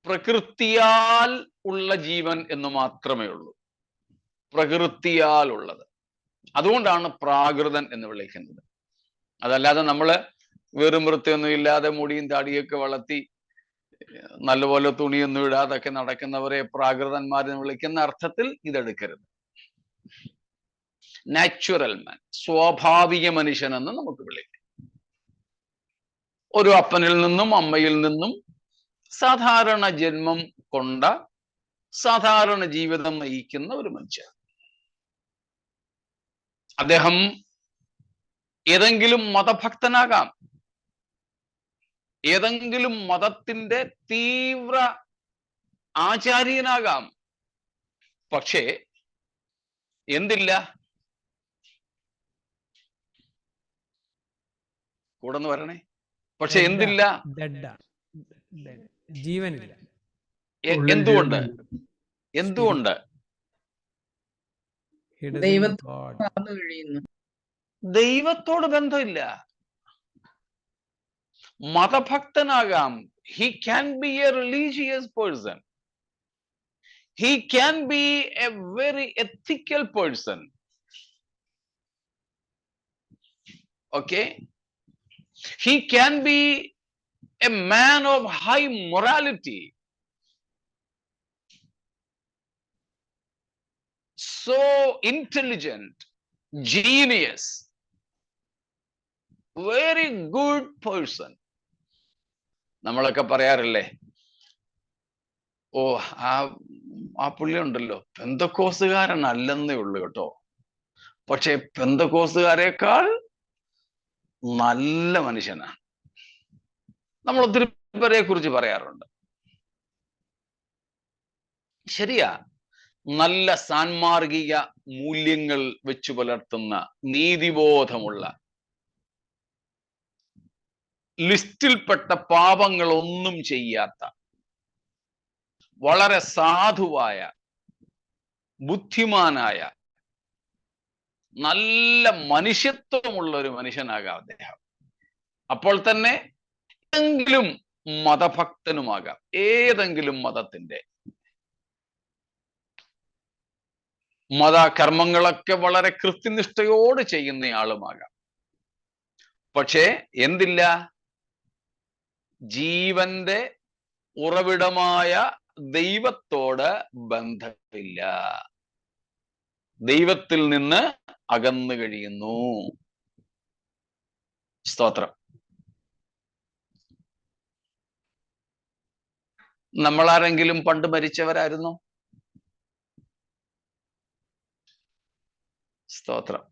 പ്രകൃതിയാൽ ഉള്ള ജീവൻ എന്ന് മാത്രമേ ഉള്ളൂ. പ്രകൃതിയാൽ ഉള്ളത്. അതുകൊണ്ടാണ് പ്രാകൃതൻ എന്ന് വിളിക്കുന്നത്. അതല്ലാതെ നമ്മള് വെറും വൃത്തിയൊന്നും ഇല്ലാതെ മുടിയും താടിയൊക്കെ വളർത്തി നല്ലപോലെ തുണിയൊന്നും ഇടാതൊക്കെ നടക്കുന്നവരെ പ്രാകൃതന്മാരെന്ന് വിളിക്കുന്ന അർത്ഥത്തിൽ ഇതെടുക്കരുത്. നാച്ചുറൽ മാൻ, സ്വാഭാവിക മനുഷ്യൻ എന്ന് നമുക്ക് വിളിക്കാം. ഒരു അപ്പനിൽ നിന്നും അമ്മയിൽ നിന്നും സാധാരണ ജന്മം കൊണ്ട സാധാരണ ജീവിതം നയിക്കുന്ന ഒരു മനുഷ്യൻ. അദ്ദേഹം ഏതെങ്കിലും മതഭക്തനാകാം, ഏതെങ്കിലും മതത്തിന്റെ തീവ്ര ആചാര്യനാകാം. പക്ഷേ എന്തില്ല? കൂടെ വരണേ. പക്ഷെ എന്തില്ല? ജീവനില്ല. എന്തുകൊണ്ട്? എന്തുകൊണ്ട്? ദൈവത്തോട് ബന്ധമില്ല. മതഭക്തനാകാം. He can be a religious person. He can be a very ethical person. Okay? He can be a man of high morality. So intelligent, genius, very good person. നമ്മളൊക്കെ പറയാറില്ലേ, ഓ ആ പുള്ളി ഉണ്ടല്ലോ പെന്തക്കോസുകാരനല്ലെന്നേ ഉള്ളു കേട്ടോ, പക്ഷെ പെന്തക്കോസുകാരേക്കാൾ നല്ല മനുഷ്യനാണ്. നമ്മൾ ഒത്തിരി പേരെ കുറിച്ച് പറയാറുണ്ട്. ശരിയാ, നല്ല സാൻമാർഗിക മൂല്യങ്ങൾ വെച്ചു പുലർത്തുന്ന, നീതിബോധമുള്ള, ലിസ്റ്റിൽപ്പെട്ട പാപങ്ങളൊന്നും ചെയ്യാത്ത, വളരെ സാധുവായ, ബുദ്ധിമാനായ, നല്ല മനുഷ്യത്വമുള്ള ഒരു മനുഷ്യനാകാം അദ്ദേഹം. അപ്പോൾ തന്നെ ഏതെങ്കിലും മതഭക്തനുമാകാം, ഏതെങ്കിലും മതത്തിന്റെ മതകർമ്മങ്ങളൊക്കെ വളരെ കൃത്യനിഷ്ഠയോട് ചെയ്യുന്നയാളുമാകാം. പക്ഷേ എന്തില്ല? ജീവന്റെ ഉറവിടമായ ദൈവത്തോട് ബന്ധമില്ല, ദൈവത്തിൽ നിന്ന് അകന്നു കഴിയുന്നു. സ്തോത്രം. നമ്മളാരെങ്കിലും പണ്ട് മരിച്ചവരായിരുന്നു? സ്തോത്രം.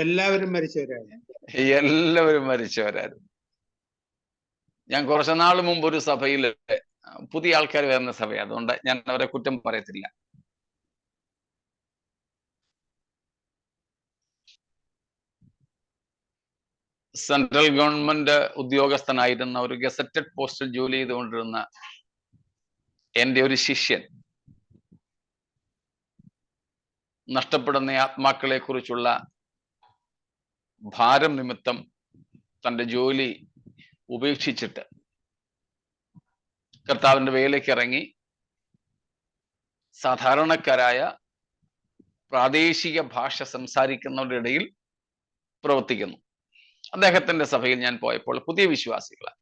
എല്ലാവരും മരിച്ചവരാണ്. എല്ലാവരും മരിച്ചവരായിരുന്നു. ഞാൻ കുറച്ചു നാൾ മുമ്പ് ഒരു സഭയിൽ, പുതിയ ആൾക്കാർ വരുന്ന സഭ, അതുകൊണ്ട് ഞാൻ അവരെ കുറ്റം പറയത്തില്ല, സെൻട്രൽ ഗവൺമെന്റ് ഉദ്യോഗസ്ഥനായിരുന്ന ഒരു ഗസറ്റഡ് പോസ്റ്റിൽ ജോലി ചെയ്തുകൊണ്ടിരുന്ന എൻ്റെ ഒരു ശിഷ്യൻ നഷ്ടപ്പെടുന്ന ആത്മാക്കളെ കുറിച്ചുള്ള ഭാരം നിമിത്തം തൻ്റെ ജോലി ഉപേക്ഷിച്ചിട്ട് കർത്താവിന്റെ വേലയ്ക്ക് ഇറങ്ങി സാധാരണക്കാരായ പ്രാദേശിക ഭാഷ സംസാരിക്കുന്നവരുടെ ഇടയിൽ പ്രവർത്തിക്കുന്നു. അദ്ദേഹത്തിന്റെ സഭയിൽ ഞാൻ പോയപ്പോൾ പുതിയ വിശ്വാസികളാണ്,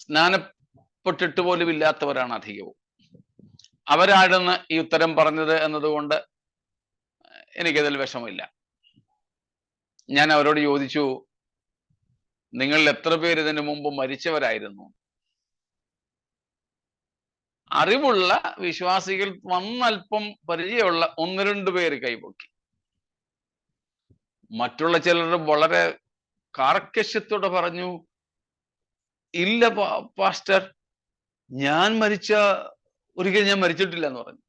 സ്നാനപ്പെട്ടിട്ട് പോലും ഇല്ലാത്തവരാണ് അധികവും. അവരാണെന്ന് ഈ ഉത്തരം പറഞ്ഞത് എന്നതുകൊണ്ട് എനിക്കതിൽ വിഷമമില്ല. ഞാൻ അവരോട് ചോദിച്ചു, നിങ്ങൾ എത്ര പേര് ഇതിനു മുമ്പ് മരിച്ചവരായിരുന്നു? അറിവുള്ള വിശ്വാസികൾ വന്നൽപ്പം പരിചയമുള്ള 1-2 പേര് കൈപൊക്കി. മറ്റുള്ള ചിലർ വളരെ കാർക്കശ്യത്തോടെ പറഞ്ഞു, ഇല്ല പാസ്റ്റർ, ഒരിക്കലും ഞാൻ മരിച്ചിട്ടില്ല എന്ന് പറഞ്ഞു.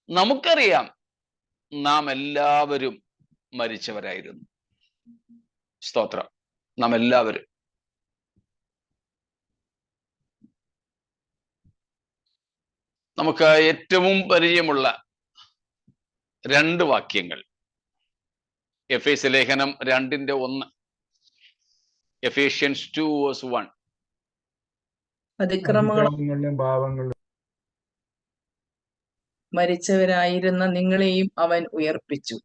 നമുക്കറിയാം നാം എല്ലാവരും മരിച്ചവരായിരുന്നു. സ്തോത്രം. നാം എല്ലാവരും. നമുക്ക് ഏറ്റവും പരിചയമുള്ള 2 വാക്യങ്ങൾ, എഫേസ്യ ലേഖനം 2:1, എഫേഷ്യൻസ് 2:1. അതിക്രമങ്ങളും പാപങ്ങളും മരിച്ചവരായിരുന്ന നിങ്ങളെയും അവൻ ഉയർപ്പിച്ചു.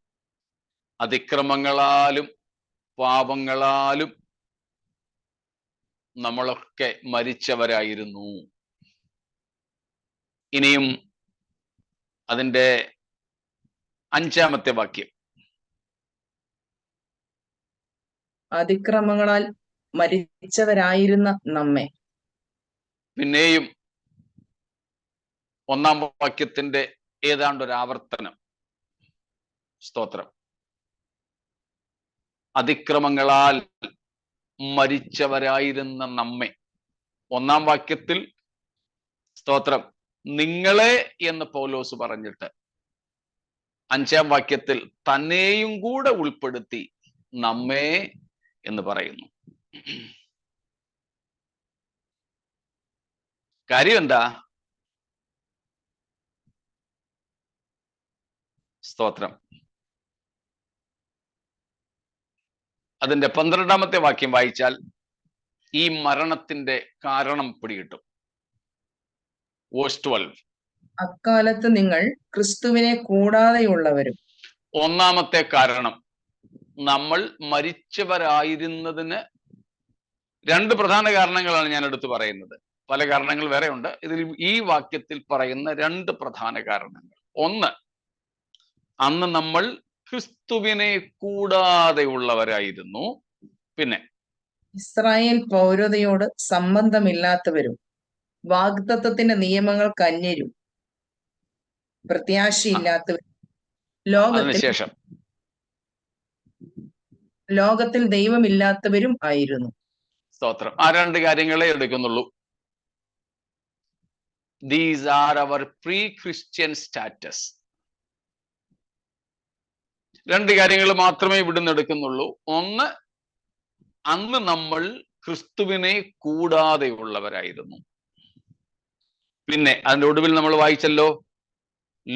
അതിക്രമങ്ങളാലും പാപങ്ങളാലും നമ്മളൊക്കെ മരിച്ചവരായിരുന്നു. ഇനിയും അതിൻ്റെ 5-ാമത്തെ വാക്യം, അതിക്രമങ്ങളാൽ മരിച്ചവരായിരുന്ന നമ്മെ. പിന്നെയും 1-ാം വാക്യത്തിന്റെ ഏതാണ്ടൊരു ആവർത്തനം. സ്തോത്രം. അതിക്രമങ്ങളാൽ മരിച്ചവരായിരുന്ന നമ്മെ. 1-ാം വാക്യത്തിൽ സ്തോത്രം നിങ്ങളെ എന്ന് പൗലോസ് പറഞ്ഞിട്ട് 5-ാം വാക്യത്തിൽ തന്നെയും കൂടെ ഉൾപ്പെടുത്തി നമ്മെ എന്ന് പറയുന്നു. കാര്യം എന്താ? സ്തോത്രം. അതിന്റെ 12-ാമത്തെ വാക്യം വായിച്ചാൽ ഈ മരണത്തിന്റെ കാരണം പിടികിട്ടും. വേഴ്സ് 12. അക്കാലത്ത് നിങ്ങൾ ക്രിസ്തുവിനെ കൂടാതെയുള്ളവരും. 1-ാമത്തെ കാരണം, നമ്മൾ മരിച്ചവരായിരുന്നതിന് 2 പ്രധാന കാരണങ്ങളാണ് ഞാൻ എടുത്തു പറയുന്നത്. പല കാരണങ്ങൾ വേറെ ഉണ്ട്. ഇതിൽ ഈ വാക്യത്തിൽ പറയുന്ന 2 പ്രധാന കാരണങ്ങൾ. 1, അന്ന് നമ്മൾ ക്രിസ്തുവിനെ കൂടാതെ ഉള്ളവരായിരുന്നു. പിന്നെ ഇസ്രായേൽ പൗരതയോട് സംബന്ധമില്ലാത്തവരും വാഗ്ദത്തത്തിന്റെ നിയമങ്ങൾക്ക് അന്യരും പ്രത്യാശയില്ലാത്തവരും അതിനുശേഷം ലോകത്തിൽ ദൈവമില്ലാത്തവരും ആയിരുന്നു. സ്തോത്രം. ആ 2 കാര്യങ്ങളെ എടുക്കുന്നുള്ളൂ. These are our pre Christian status. 2 കാര്യങ്ങൾ മാത്രമേ ഇവിടുന്ന് എടുക്കുന്നുള്ളൂ. 1, അന്ന് നമ്മൾ ക്രിസ്തുവിനെ കൂടാതെ ഉള്ളവരായിരുന്നു. പിന്നെ അതിന്റെ ഒടുവിൽ നമ്മൾ വായിച്ചല്ലോ,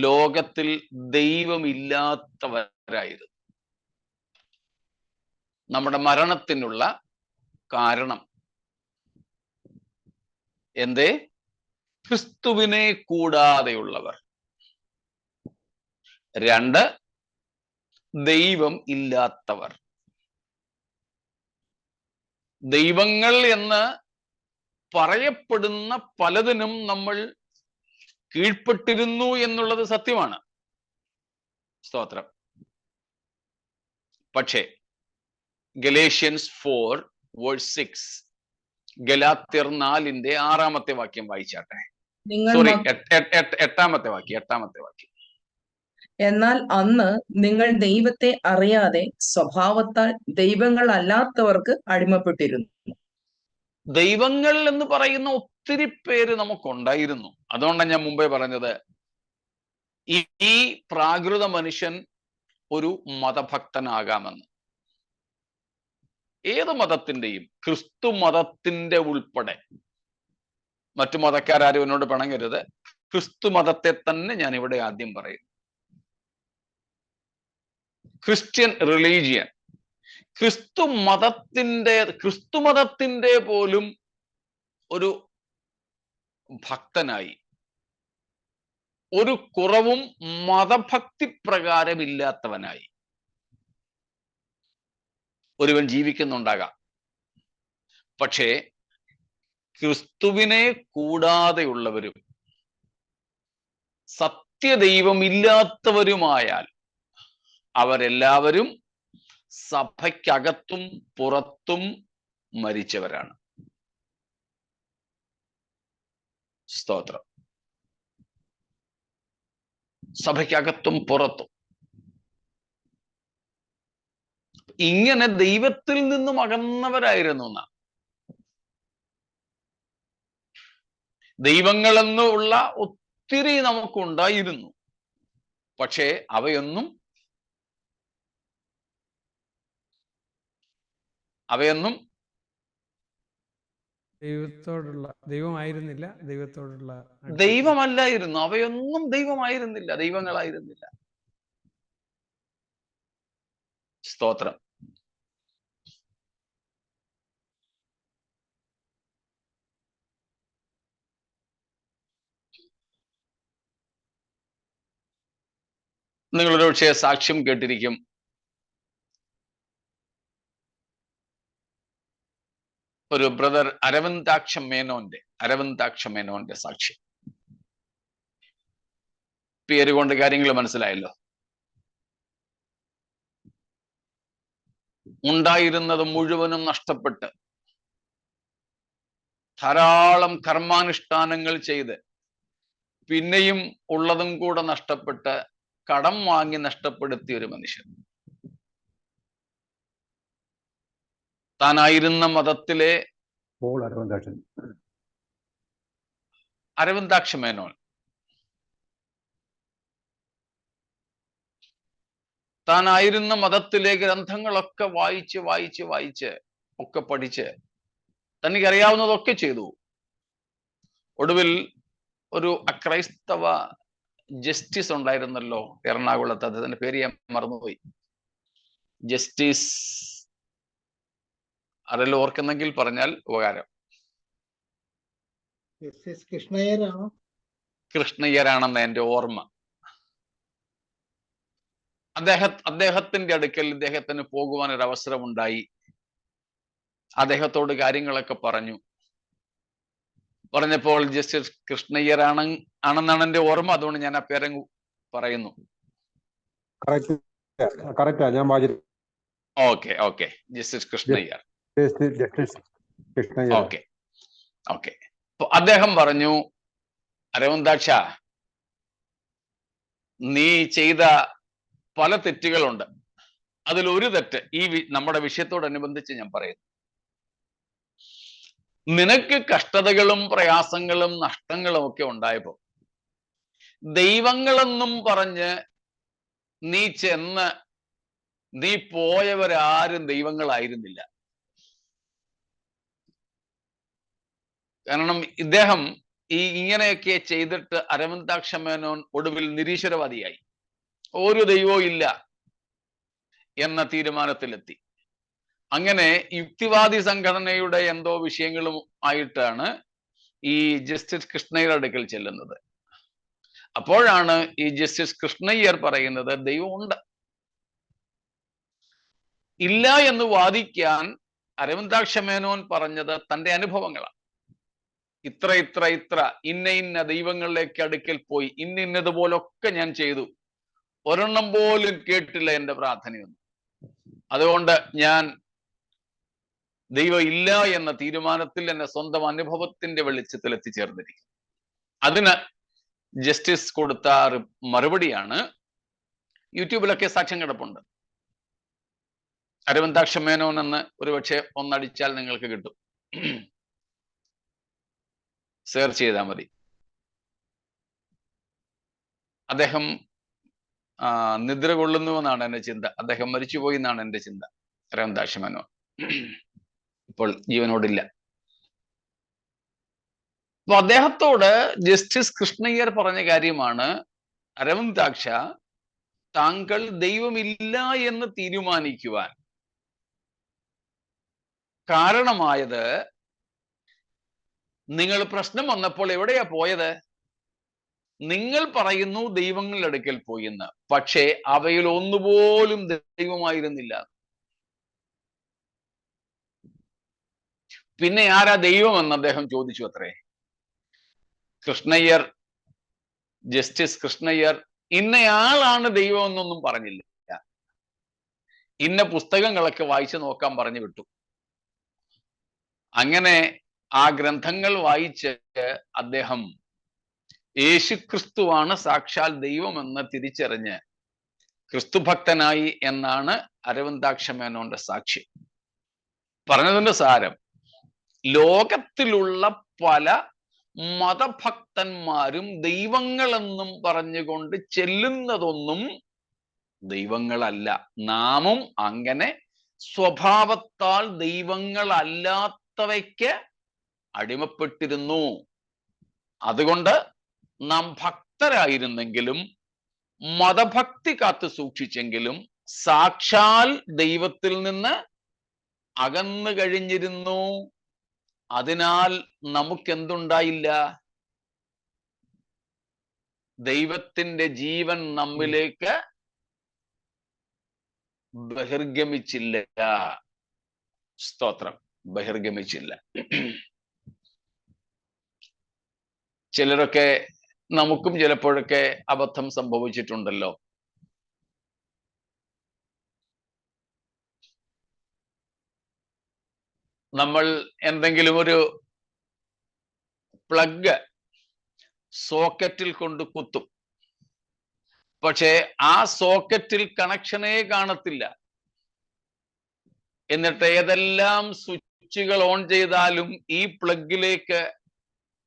ലോകത്തിൽ ദൈവമില്ലാത്തവരായിരുന്നു. നമ്മുടെ മരണത്തിനുള്ള കാരണം എന്തേ? ക്രിസ്തുവിനെ കൂടാതെയുള്ളവർ. 2, ദൈവം ഇല്ലാത്തവർ. ദൈവങ്ങൾ എന്ന് പറയപ്പെടുന്ന പലതിനും നമ്മൾ കീഴ്പ്പെട്ടിരുന്നു എന്നുള്ളത് സത്യമാണ്. സ്തോത്രം. പക്ഷേ ഗലേഷ്യൻസ് 4:6, ഗലാത്യർ 4:6 വാക്യം വായിച്ചാട്ടെ. സോറി, 8 വാക്യം. എന്നാൽ അന്ന് നിങ്ങൾ ദൈവത്തെ അറിയാതെ സ്വഭാവത്താൽ ദൈവങ്ങൾ അല്ലാത്തവർക്ക് അടിമപ്പെട്ടിരുന്നു. ദൈവങ്ങൾ എന്ന് പറയുന്ന ഒത്തിരി പേര് നമുക്കുണ്ടായിരുന്നു. അതുകൊണ്ടാണ് ഞാൻ മുമ്പേ പറഞ്ഞത്, ഈ പ്രാകൃത മനുഷ്യൻ ഒരു മതഭക്തനാകാമെന്ന്. ഏത് മതത്തിന്റെയും, ക്രിസ്തു മതത്തിന്റെ ഉൾപ്പെടെ. മറ്റു മതക്കാരും എന്നോട് പിണങ്ങരുത്, ക്രിസ്തു മതത്തെ തന്നെ ഞാൻ ഇവിടെ ആദ്യം പറയും. ക്രിസ്ത്യൻ റിലീജിയൻ, ക്രിസ്തു മതത്തിന്റെ പോലും ഒരു ഭക്തനായി, ഒരു കുറവും മതഭക്തി പ്രകാരമില്ലാത്തവനായി ഒരുവൻ ജീവിക്കുന്നുണ്ടാകാം. പക്ഷേ ക്രിസ്തുവിനെ കൂടാതെയുള്ളവരും സത്യദൈവമില്ലാത്തവരുമായാൽ അവരെല്ലാവരും സഭയ്ക്കകത്തും പുറത്തും മരിച്ചവരാണ്. സ്തോത്രം. സഭയ്ക്കകത്തും പുറത്തും. ഇങ്ങനെ ദൈവത്തിൽ നിന്നും അകന്നവരായിരുന്നു നാം. ദൈവങ്ങളെന്നുള്ള ഒത്തിരി നമുക്കുണ്ടായിരുന്നു. പക്ഷേ അവയൊന്നും ദൈവമായിരുന്നില്ല, ദൈവമല്ലായിരുന്നു. അവയൊന്നും ദൈവമായിരുന്നില്ല, ദൈവങ്ങളായിരുന്നില്ല. സ്തോത്രം. നിങ്ങളൊരു പക്ഷേ സാക്ഷ്യം കേട്ടിരിക്കും. ഒരു ബ്രദർ അരവിന്ദാക്ഷ മേനോന്റെ സാക്ഷ്യം. പേര് കൊണ്ട് കാര്യങ്ങൾ മനസ്സിലായല്ലോ. ഉണ്ടായിരുന്നത് മുഴുവനും നഷ്ടപ്പെട്ട്, ധാരാളം കർമാനുഷ്ഠാനങ്ങൾ ചെയ്ത്, പിന്നെയും ഉള്ളതും കൂടെ നഷ്ടപ്പെട്ട്, കടം വാങ്ങി നഷ്ടപ്പെടുത്തിയ ഒരു മനുഷ്യൻ. താനായിരുന്ന മതത്തിലെ അരവിന്ദാക്ഷ മേനോൻ താനായിരുന്ന മതത്തിലെ ഗ്രന്ഥങ്ങളൊക്കെ വായിച്ച് ഒക്കെ പഠിച്ച് തനിക്കറിയാവുന്നതൊക്കെ ചെയ്തു. ഒടുവിൽ ഒരു അക്രൈസ്തവ ജസ്റ്റിസ് ഉണ്ടായിരുന്നല്ലോ എറണാകുളത്ത്, അദ്ദേഹത്തിന്റെ പേര് ഞാൻ മറന്നുപോയി. ജസ്റ്റിസ് ആരെല്ലാം ഓർക്കുന്നെങ്കിൽ പറഞ്ഞാൽ ഉപകാരം. കൃഷ്ണയ്യരാണെന്ന് എന്റെ ഓർമ്മ. അദ്ദേഹത്തിന്റെ അടുക്കൽ ഇദ്ദേഹത്തിന് പോകുവാൻ ഒരു അവസരമുണ്ടായി. അദ്ദേഹത്തോട് കാര്യങ്ങളൊക്കെ പറഞ്ഞപ്പോൾ ജസ്റ്റിസ് കൃഷ്ണയ്യരാണെന്നാണ് എന്റെ ഓർമ്മ. അതുകൊണ്ട് ഞാൻ ആ പേരങ്ങ് പറയുന്നു. Okay justice Krishna Iyer. ഓക്കെ. അപ്പൊ അദ്ദേഹം പറഞ്ഞു, അരവിന്ദാക്ഷ, നീ ചെയ്ത പല തെറ്റുകളുണ്ട്. അതിലൊരു തെറ്റ് നമ്മുടെ വിഷയത്തോടനുബന്ധിച്ച് ഞാൻ പറയുന്നു. നിനക്ക് കഷ്ടതകളും പ്രയാസങ്ങളും നഷ്ടങ്ങളും ഒക്കെ ഉണ്ടായപ്പോ ദൈവങ്ങളെന്നും പറഞ്ഞ് നീ പോയവരാരും ദൈവങ്ങളായിരുന്നില്ല. കാരണം ഇദ്ദേഹം ഇങ്ങനെയൊക്കെ ചെയ്തിട്ട് അരവിന്ദാക്ഷ മേനോൻ ഒടുവിൽ നിരീശ്വരവാദിയായി. ഒരു ദൈവവും ഇല്ല എന്ന തീരുമാനത്തിലെത്തി. അങ്ങനെ യുക്തിവാദി സംഘടനയുടെ എന്തോ വിഷയങ്ങളും ആയിട്ടാണ് ഈ ജസ്റ്റിസ് കൃഷ്ണയ്യരുടെ അടുക്കൽ ചെല്ലുന്നത്. അപ്പോഴാണ് ഈ ജസ്റ്റിസ് കൃഷ്ണയ്യർ പറയുന്നത് ദൈവമുണ്ട്. ഇല്ല എന്ന് വാദിക്കാൻ അരവിന്ദാക്ഷ മേനോൻ പറഞ്ഞത് തൻ്റെ അനുഭവങ്ങളാണ്. ഇത്ര ഇന്ന ദൈവങ്ങളിലേക്ക് അടുക്കൽ പോയി ഇന്നതുപോലൊക്കെ ഞാൻ ചെയ്തു, ഒരെണ്ണം പോലും കേട്ടില്ല എൻ്റെ പ്രാർത്ഥനയൊന്നും. അതുകൊണ്ട് ഞാൻ ദൈവം ഇല്ല എന്ന തീരുമാനത്തിൽ എന്നെ സ്വന്തം അനുഭവത്തിന്റെ വെളിച്ചത്തിൽ എത്തിച്ചേർന്നിരിക്കും. അതിന് ജസ്റ്റിസ് കൊടുത്ത മറുപടിയാണ്, യൂട്യൂബിലൊക്കെ സാക്ഷ്യം കിടപ്പുണ്ട്. അരവിന്ദാക്ഷ മേനോൻ എന്ന് ഒരുപക്ഷെ ഒന്നടിച്ചാൽ നിങ്ങൾക്ക് കിട്ടും, സെർച്ച് ചെയ്താൽ മതി. അദ്ദേഹം നിദ്ര കൊള്ളുന്നുവെന്നാണ് എൻ്റെ ചിന്ത. അദ്ദേഹം മരിച്ചുപോയി എന്നാണ് എൻ്റെ ചിന്ത. അരവിന്ദാക്ഷ മേനോൻ ഇപ്പോൾ ജീവനോടില്ല. അപ്പൊ അദ്ദേഹത്തോട് ജസ്റ്റിസ് കൃഷ്ണയ്യർ പറഞ്ഞ കാര്യമാണ്, അരവിന്ദാക്ഷ, താങ്കൾ ദൈവമില്ല എന്ന് തീരുമാനിക്കുവാൻ കാരണമായത് നിങ്ങൾ പ്രശ്നം വന്നപ്പോൾ എവിടെയാ പോയത്? നിങ്ങൾ പറയുന്നു ദൈവങ്ങളുടെ അടുക്കൽ പോയി എന്ന്, പക്ഷേ അവയിൽ ഒന്നുപോലും ദൈവമായിരുന്നില്ല. പിന്നെ ആരാ ദൈവം എന്ന് അദ്ദേഹം ചോദിച്ചു അത്രേ. കൃഷ്ണയ്യർ, ജസ്റ്റിസ് കൃഷ്ണയ്യർ ഇന്നയാളാണ് ദൈവം എന്നൊന്നും പറഞ്ഞില്ല. ഇന്ന പുസ്തകങ്ങളൊക്കെ വായിച്ചു നോക്കാൻ പറഞ്ഞു വിട്ടു. അങ്ങനെ ആ ഗ്രന്ഥങ്ങൾ വായിച്ച് അദ്ദേഹം യേശുക്രിസ്തുവാണ് സാക്ഷാൽ ദൈവമെന്ന് തിരിച്ചറിഞ്ഞ് ക്രിസ്തുഭക്തനായി എന്നാണ് അരവിന്ദാക്ഷ മേനോന്റെ സാക്ഷ്യം. പറഞ്ഞതിന്റെ സാരം, ലോകത്തിലുള്ള പല മതഭക്തന്മാരും ദൈവങ്ങളെന്നും പറഞ്ഞുകൊണ്ട് ചെല്ലുന്നതൊന്നും ദൈവങ്ങളല്ല. നാമും അങ്ങനെ സ്വഭാവത്താൽ ദൈവങ്ങളല്ലാത്തവയ്ക്ക് അടിമപ്പെട്ടിരുന്നു. അതുകൊണ്ട് നാം ഭക്തരായിരുന്നെങ്കിലും മതഭക്തി കാത്തു സൂക്ഷിച്ചെങ്കിലും സാക്ഷാൽ ദൈവത്തിൽ നിന്ന് അകന്നു കഴിഞ്ഞിരുന്നു. അതിനാൽ നമുക്കെന്തുണ്ടായില്ല? ദൈവത്തിന്റെ ജീവൻ നമ്മിലേക്ക് ബഹിർഗമിച്ചില്ല. സ്തോത്രം, ബഹിർഗമിച്ചില്ല. ചിലരൊക്കെ, നമുക്കും ചിലപ്പോഴൊക്കെ അബദ്ധം സംഭവിച്ചിട്ടുണ്ടല്ലോ. നമ്മൾ എന്തെങ്കിലും ഒരു പ്ലഗ് സോക്കറ്റിൽ കൊണ്ട് കുത്തും, പക്ഷേ ആ സോക്കറ്റിൽ കണക്ഷനേ കാണത്തില്ല. എന്നിട്ട് ഏതെല്ലാം സ്വിച്ചുകൾ ഓൺ ചെയ്താലും ഈ പ്ലഗിലേക്ക്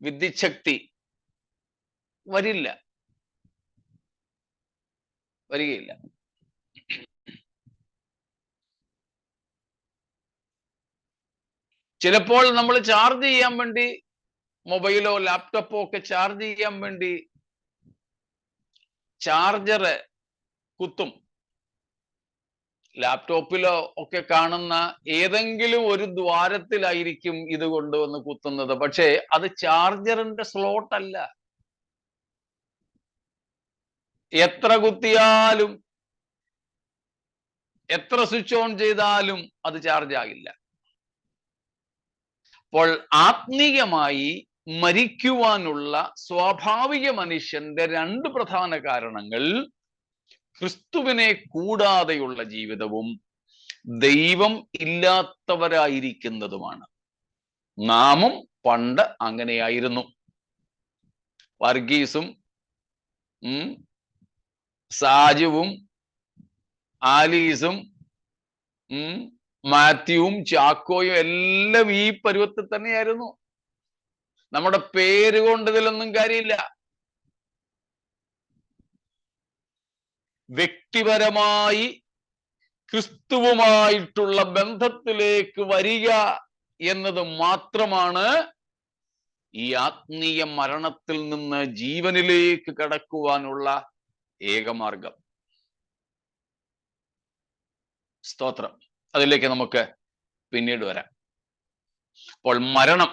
വിദ്യുച്ഛക്തി വരികയില്ല. ചിലപ്പോൾ നമ്മൾ ചാർജ് ചെയ്യാൻ വേണ്ടി, മൊബൈലോ ലാപ്ടോപ്പോ ഒക്കെ ചാർജ് ചെയ്യാൻ വേണ്ടി ചാർജർ കുത്തും. ലാപ്ടോപ്പിലോ ഒക്കെ കാണുന്ന ഏതെങ്കിലും ഒരു ദ്വാരത്തിലായിരിക്കും ഇത് കൊണ്ടുവന്ന് കുത്തുന്നത്. പക്ഷേ അത് ചാർജറിന്റെ സ്ലോട്ട് അല്ല. എത്ര കുത്തിയാലും എത്ര സ്വിച്ച് ഓൺ ചെയ്താലും അത് ചാർജ് ആകില്ല. അപ്പോൾ ആത്മീയമായി മരിക്കുവാനുള്ള സ്വാഭാവിക മനുഷ്യന്റെ രണ്ട് പ്രധാന കാരണങ്ങൾ ക്രിസ്തുവിനെ കൂടാതെയുള്ള ജീവിതവും ദൈവം ഇല്ലാത്തവരായിരിക്കുന്നതുമാണ്. നാമും പണ്ട് അങ്ങനെയായിരുന്നു. വർഗീസും സാജുവും ആലീസും മാത്യുവും ചാക്കോയും എല്ലാം ഈ പരുവത്തിൽ തന്നെയായിരുന്നു. നമ്മുടെ പേര് കൊണ്ട് ഇതിലൊന്നും കാര്യമില്ല. വ്യക്തിപരമായി ക്രിസ്തുവുമായിട്ടുള്ള ബന്ധത്തിലേക്ക് വരിക എന്നത് മാത്രമാണ് ഈ ആത്മീയ മരണത്തിൽ നിന്ന് ജീവനിലേക്ക് കടക്കുവാനുള്ള ഏകമാർഗം. സ്തോത്രം. അതിലേക്ക് നമുക്ക് പിന്നീട് വരാം. അപ്പോൾ മരണം,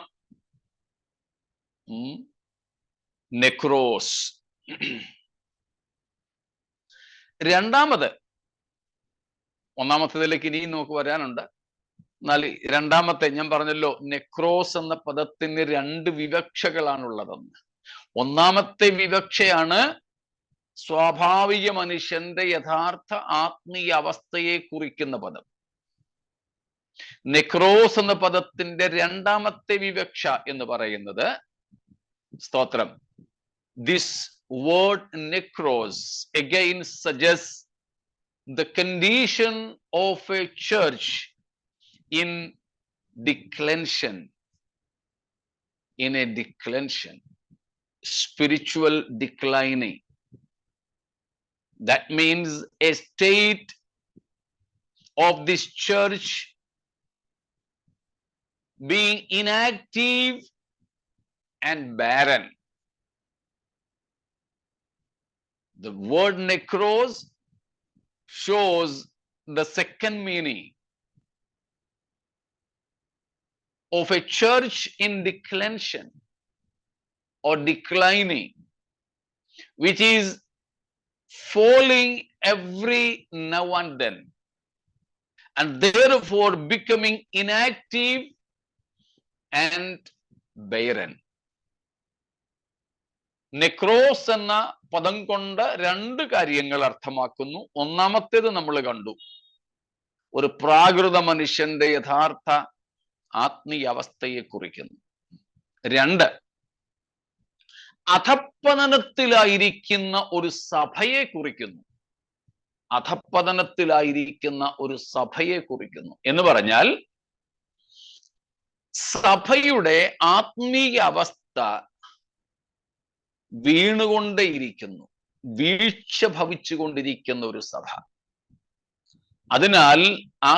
നെക്രോസ്. രണ്ടാമത്, ഒന്നാമത്തേതിലേക്ക് ഇനിയും നമുക്ക് വരാനുണ്ട്. എന്നാൽ രണ്ടാമത്തെ, ഞാൻ പറഞ്ഞല്ലോ നെക്രോസ് എന്ന പദത്തിന് 2 വിവക്ഷകളാണുള്ളതെന്ന്. ഒന്നാമത്തെ വിവക്ഷയാണ് സ്വാഭാവിക മനുഷ്യന്റെ യഥാർത്ഥ ആത്മീയ അവസ്ഥയെ കുറിക്കുന്ന പദം. നെക്രോസ് എന്ന പദത്തിന്റെ രണ്ടാമത്തെ വിവക്ഷ എന്ന് പറയുന്നത്, സ്തോത്രം, ദിസ് വേർഡ് നെക്രോസ് again suggests the condition of a church in declension, spiritual declining. That means a state of this church being inactive and barren. The word necros shows the second meaning of a church in declension or declining, which is falling every now and then, and therefore becoming inactive and barren. നെക്രോസ് എന്ന പദം കൊണ്ട് 2 കാര്യങ്ങൾ അർത്ഥമാക്കുന്നു. ഒന്നാമത്തേത് നമ്മൾ കണ്ടു, ഒരു പ്രാകൃത മനുഷ്യന്റെ യഥാർത്ഥ ആത്മീയ അവസ്ഥയെ കുറിക്കുന്നു. 2, അധപ്പതനത്തിലായിരിക്കുന്ന ഒരു സഭയെ കുറിക്കുന്നു. അധപ്പതനത്തിലായിരിക്കുന്ന ഒരു സഭയെ കുറിക്കുന്നു എന്ന് പറഞ്ഞാൽ, സഭയുടെ ആത്മീയ അവസ്ഥ വീണുകൊണ്ടേയിരിക്കുന്നു, വീഴ്ച ഭവിച്ചുകൊണ്ടിരിക്കുന്ന ഒരു സഭ. അതിനാൽ ആ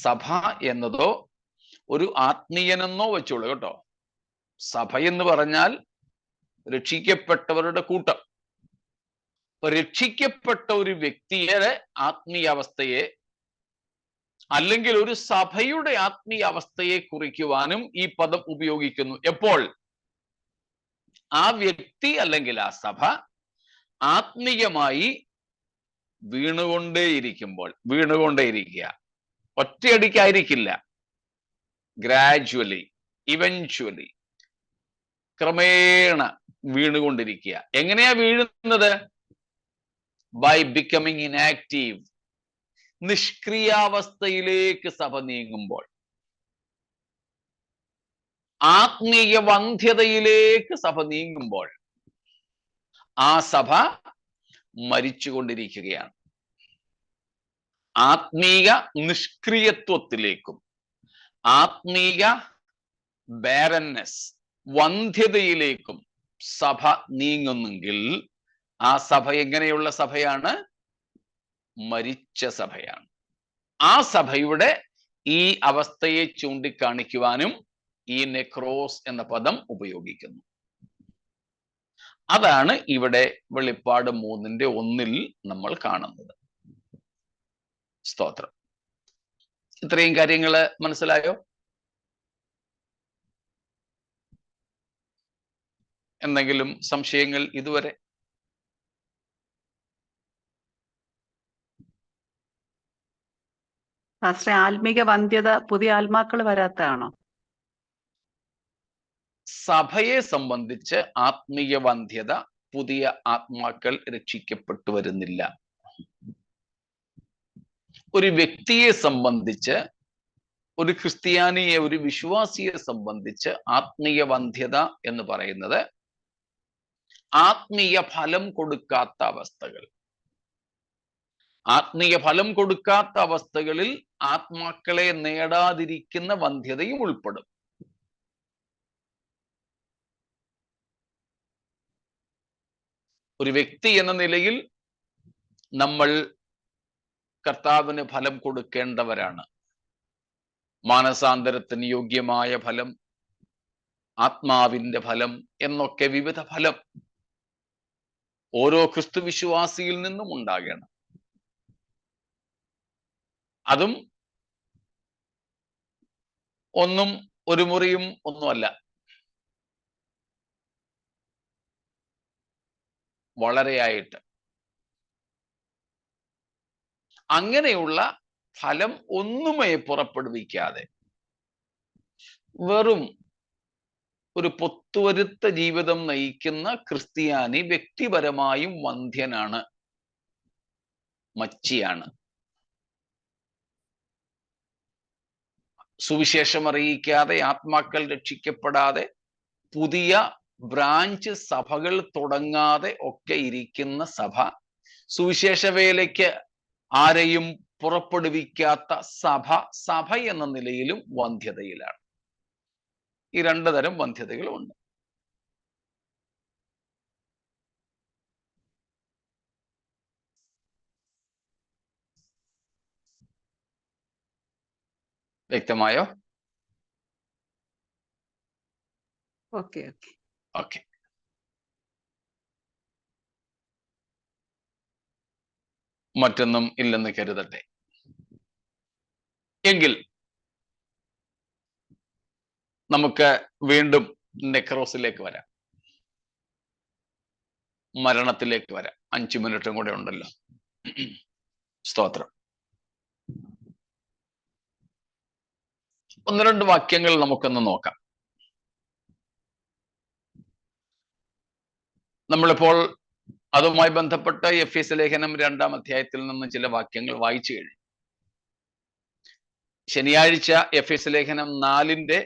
സഭ എന്നതോ ഒരു ആത്മീയനെന്നോ വെച്ചോളൂ കേട്ടോ. സഭ എന്ന് പറഞ്ഞാൽ രക്ഷിക്കപ്പെട്ടവരുടെ കൂട്ടം. രക്ഷിക്കപ്പെട്ട ഒരു വ്യക്തിയുടെ ആത്മീയ അവസ്ഥയെ അല്ലെങ്കിൽ ഒരു സഭയുടെ ആത്മീയ അവസ്ഥയെ കുറിക്കുവാനും ഈ പദം ഉപയോഗിക്കുന്നു. എപ്പോൾ? ആ വ്യക്തി അല്ലെങ്കിൽ ആ സഭ ആത്മീയമായി വീണുകൊണ്ടേയിരിക്കുക. ഒറ്റയടിക്കായിരിക്കില്ല, ഗ്രാജുവലി, ഇവൻച്വലി, ക്രമേണ വീണുകൊണ്ടിരിക്കുക. എങ്ങനെയാ വീഴുന്നത്? ബൈ ബിക്കമിങ് ഇനാക്റ്റീവ്, നിഷ്ക്രിയാവസ്ഥയിലേക്ക് സഭ നീങ്ങുമ്പോൾ, ആത്മീയ വന്ധ്യതയിലേക്ക് സഭ നീങ്ങുമ്പോൾ ആ സഭ മരിച്ചുകൊണ്ടിരിക്കുകയാണ്. ആത്മീയ നിഷ്ക്രിയത്വത്തിലേക്കും ആത്മീയ ബാരൻനെസ്, വന്ധ്യതയിലേക്കും സഭ നീങ്ങുന്നെങ്കിൽ ആ സഭ എങ്ങനെയുള്ള സഭയാണ്? മരിച്ച സഭയാണ്. ആ സഭയുടെ ഈ അവസ്ഥയെ ചൂണ്ടിക്കാണിക്കുവാനും ഈ നെക്രോസ് എന്ന പദം ഉപയോഗിക്കുന്നു. അതാണ് ഇവിടെ വെളിപ്പാട് 3:1 നമ്മൾ കാണുന്നത്. സ്തോത്രം. ഇത്രയും കാര്യങ്ങൾ മനസ്സിലായോ? എന്തെങ്കിലും സംശയങ്ങൾ ഇതുവരെ? ആത്മീക വന്ധ്യത പുതിയ ആത്മാക്കൾ വരാത്തതാണോ? സഭയെ സംബന്ധിച്ച് ആത്മീയ വന്ധ്യത, പുതിയ ആത്മാക്കൾ രക്ഷിക്കപ്പെട്ടു വരുന്നില്ല. ഒരു വ്യക്തിയെ സംബന്ധിച്ച്, ഒരു ക്രിസ്ത്യാനിയെ, ഒരു വിശ്വാസിയെ സംബന്ധിച്ച് ആത്മീയ വന്ധ്യത എന്ന് പറയുന്നത് ആത്മീയ ഫലം കൊടുക്കാത്ത അവസ്ഥകൾ. ആത്മീയ ഫലം കൊടുക്കാത്ത അവസ്ഥകളിൽ ആത്മാക്കളെ നേടാതിരിക്കുന്ന വന്ധ്യതയും ഉൾപ്പെടും. ഒരു വ്യക്തി എന്ന നിലയിൽ നമ്മൾ കർത്താവിന് ഫലം കൊടുക്കേണ്ടവരാണ്. മാനസാന്തരത്തിന് യോഗ്യമായ ഫലം, ആത്മാവിന്റെ ഫലം എന്നൊക്കെ വിവിധ ഫലം ഓരോ ക്രിസ്തു വിശ്വാസിയിൽ നിന്നും ഉണ്ടാകണം. അതും ഒന്നും ഒരു മുറിയും ഒന്നുമല്ല, വളരെയായിട്ട്. അങ്ങനെയുള്ള ഫലം ഒന്നുമേ പുറപ്പെടുവിക്കാതെ വെറും ഒരു പൊത്തുവരുത്ത ജീവിതം നയിക്കുന്ന ക്രിസ്ത്യാനി വ്യക്തിപരമായും വന്ധ്യനാണ്, മച്ചിയാണ്. സുവിശേഷം അറിയിക്കാതെ, ആത്മാക്കൾ രക്ഷിക്കപ്പെടാതെ, പുതിയ ബ്രാഞ്ച് സഭകൾ തുടങ്ങാതെ ഒക്കെ ഇരിക്കുന്ന സഭ, സുവിശേഷ വേലയ്ക്ക് ആരെയും പുറപ്പെടുവിക്കാത്ത സഭ എന്ന നിലയിലും വന്ധ്യതയിലാണ്. ഈ രണ്ടു തരം വന്ധ്യതകളുമുണ്ട്. വ്യക്തമായോ? ഓക്കെ. ഓക്കെ. മറ്റൊന്നും ഇല്ലെന്ന് കരുതട്ടെ. എങ്കിൽ നമുക്ക് വീണ്ടും നെക്രോസിലേക്ക് വരാം, മരണത്തിലേക്ക് വരാം. 5 മിനിറ്റും കൂടെ ഉണ്ടല്ലോ. സ്തോത്രം. 1-2 വാക്യങ്ങൾ നമുക്കൊന്ന് നോക്കാം. നമ്മളിപ്പോൾ അതുമായി ബന്ധപ്പെട്ട് എഫേസ്യ ലേഖനം 2-ാം അധ്യായത്തിൽ നിന്ന് ചില വാക്യങ്ങൾ വായിച്ചു കഴിഞ്ഞു. ശനിയാഴ്ച എഫേസ്യ ലേഖനം 4-ന്റെ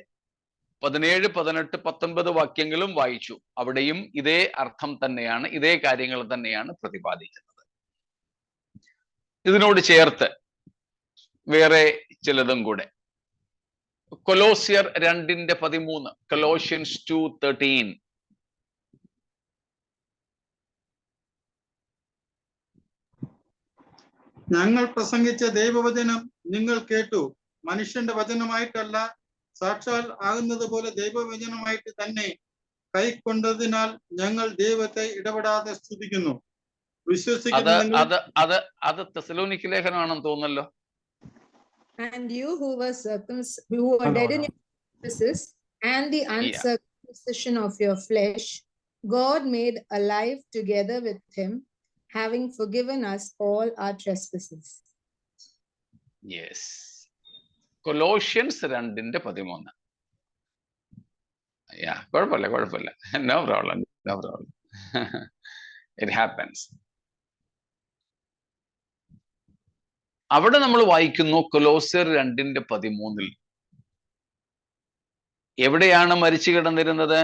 17, 18, 19 വാക്യങ്ങളും വായിച്ചു. അവിടെയും ഇതേ അർത്ഥം തന്നെയാണ്, ഇതേ കാര്യങ്ങൾ തന്നെയാണ് പ്രതിപാദിക്കുന്നത്. ഇതിനോട് ചേർത്ത് വേറെ ചിലതും കൂടെ. കൊലോസ്യർ 2-ന്റെ 13, കൊലോഷ്യൻസ് 2:13. ഞങ്ങൾ പ്രസംഗിച്ച ദൈവവചനം നിങ്ങൾ കേട്ടു, മനുഷ്യന്റെ വചനമായിട്ടല്ല, സാക്ഷാൽ ആകുന്നത് പോലെ ദൈവവചനമായിട്ട് തന്നെ കൈക്കൊണ്ടതിനാൽ ഞങ്ങൾ ദൈവത്തെ ഇടപെടാതെ സ്തുതിക്കുന്നു. അത് തെസ്സലോനിക്ക ലേഖനമാണെന്ന് തോന്നുന്നല്ലോ. And you who were dead in your trespasses and the uncircumcision of your flesh, God made alive together with him, having forgiven us all our trespasses. Yes. Colossians 2-ന്റെ 13. കുഴപ്പമില്ല. No problem. It happens. അവിടെ നമ്മൾ വായിക്കുന്നു കൊലോസ്യർ 2-ന്റെ 13. എവിടെയാണ് മരിച്ചു കിടന്നിരുന്നത്?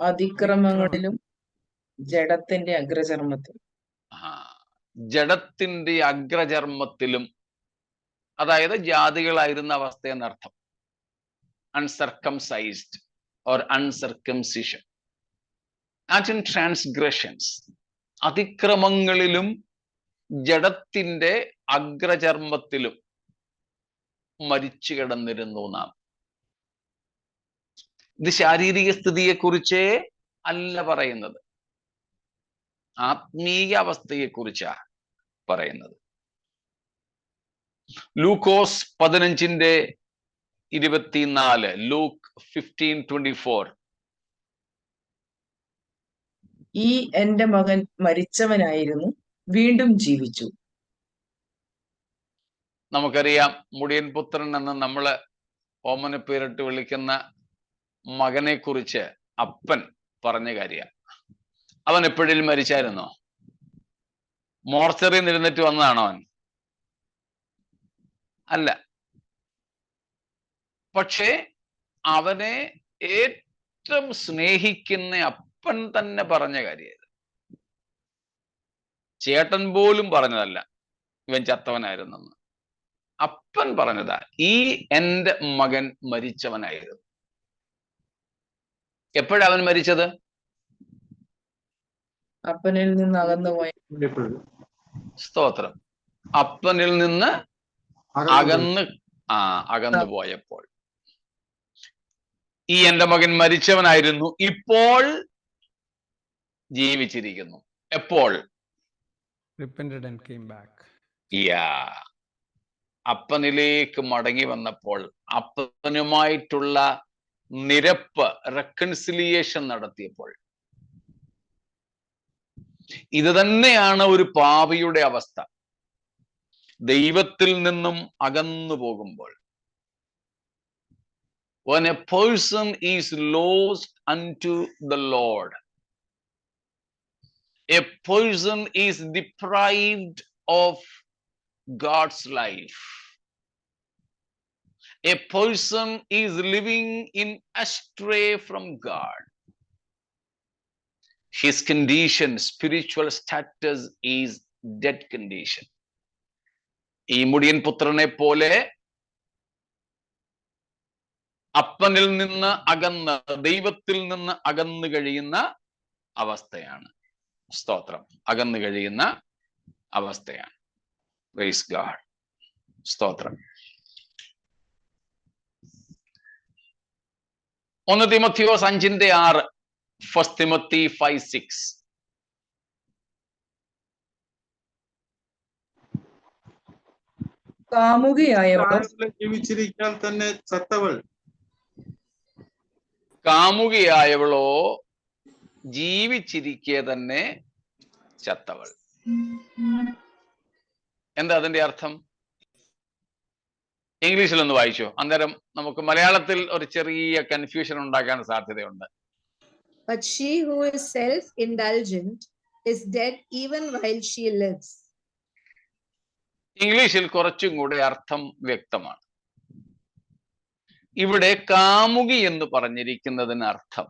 അതിക്രമങ്ങളിലും ജഡത്തിന്റെ അഗ്രചർമ്മത്തിലും. ജഡത്തിന്റെ അഗ്രചർമ്മത്തിലും, അതായത് ജാതികളായിരുന്ന അവസ്ഥ എന്നർത്ഥം. Uncircumcised or uncircumcision. And in transgressions, അതിക്രമങ്ങളിലും ജഡത്തിന്റെ അഗ്രചർമ്മത്തിലും മരിച്ചു കിടന്നിരുന്നു നാം. ഇത് ശാരീരിക സ്ഥിതിയെക്കുറിച്ചേ അല്ല പറയുന്നത്, ആത്മീയ അവസ്ഥയെക്കുറിച്ചാണ് പറയുന്നത്. ലൂക്കോസ് 15-ന്റെ 24, ലൂക്ക് 15:24. ഈ എന്റെ മകൻ മരിച്ചവനായിരുന്നു, വീണ്ടും ജീവിച്ചു. നമുക്കറിയാം, മുടിയൻ പുത്രൻ എന്ന് നമ്മള് ഓമന പേരിട്ട് വിളിക്കുന്ന മകനെ കുറിച്ച് അപ്പൻ പറഞ്ഞ കാര്യം. അവൻ എപ്പോഴേലും മരിച്ചായിരുന്നോ? മോർച്ചറിയിൽ നിന്നിരുന്നിട്ട് വന്നതാണോ അവൻ? അല്ല. പക്ഷേ അവനെ ഏറ്റവും സ്നേഹിക്കുന്ന അപ്പൻ തന്നെ പറഞ്ഞ കാര്യം. ചേട്ടൻ പോലും പറഞ്ഞതല്ല ഇവൻ ചത്തവനായിരുന്നെന്ന്. അപ്പൻ പറഞ്ഞതാ, ഈ എന്റെ മകൻ മരിച്ചവനായിരുന്നു. എപ്പോഴവൻ മരിച്ചത്? അപ്പനിൽ നിന്ന് അകന്നുപോയ. സ്തോത്രം. അപ്പനിൽ നിന്ന് അകന്നു പോയപ്പോൾ. ഈ എൻ്റെ മകൻ മരിച്ചവനായിരുന്നു, ഇപ്പോൾ ജീവിച്ചിരിക്കുന്നു. എപ്പോൾ? repented and came back. അപ്പനിലേക്ക് മടങ്ങി വന്നപ്പോൾ, അപ്പനുമായിട്ടുള്ള നിരപ്പ്, റെക്കൺസിലിയേഷൻ നടത്തിയപ്പോൾ. ഇത് തന്നെയാണ് ഒരു പാപിയുടെ അവസ്ഥ. ദൈവത്തിൽ നിന്നും അകന്നു പോകുമ്പോൾ. When a person is lost unto the Lord, a person is deprived of God's life. A person is living in astray from God. His condition, spiritual status is dead condition. ഈ മുടിയൻ പുത്രനെ പോലെ അപ്പനിൽ നിന്ന് അകന്ന്, ദൈവത്തിൽ നിന്ന് അകന്നു കഴിയുന്ന അവസ്ഥയാണ്. സ്തോത്രം. അകന്നു കഴിയുന്ന അവസ്ഥയാണ്. Praise God. സ്തോത്രം. 1 തിമോഥെയോസ് 5:6, 1 Timothy 5:6. കാമുകിയായവളോ ജീവിച്ചിരിക്കാൻ തന്നെ ചത്തവൾ. കാമുകിയായവളോ ജീവിച്ചിരിക്കെ തന്നെ ചത്തവൾ. എന്താ അതിന്റെ അർത്ഥം? ഇംഗ്ലീഷിൽ ഒന്ന് വായിച്ചോ. അന്നേരം നമുക്ക് മലയാളത്തിൽ ഒരു ചെറിയ കൺഫ്യൂഷൻ ഉണ്ടാക്കാൻ സാധ്യതയുണ്ട്. But she who is self-indulgent is dead even while she lives. ഇംഗ്ലീഷിൽ കുറച്ചും കൂടെ അർത്ഥം വ്യക്തമാണ്. ഇവിടെ കാമുകി എന്ന് പറഞ്ഞിരിക്കുന്നതിന് അർത്ഥം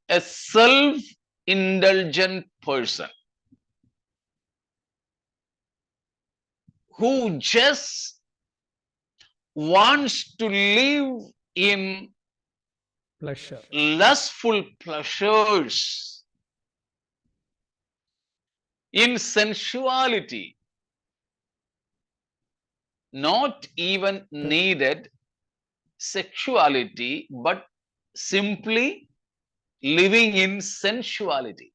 a self-indulgent person who just wants to live in Pleasure. lustful pleasures, in sensuality, not even needed sexuality, but simply living in sensuality.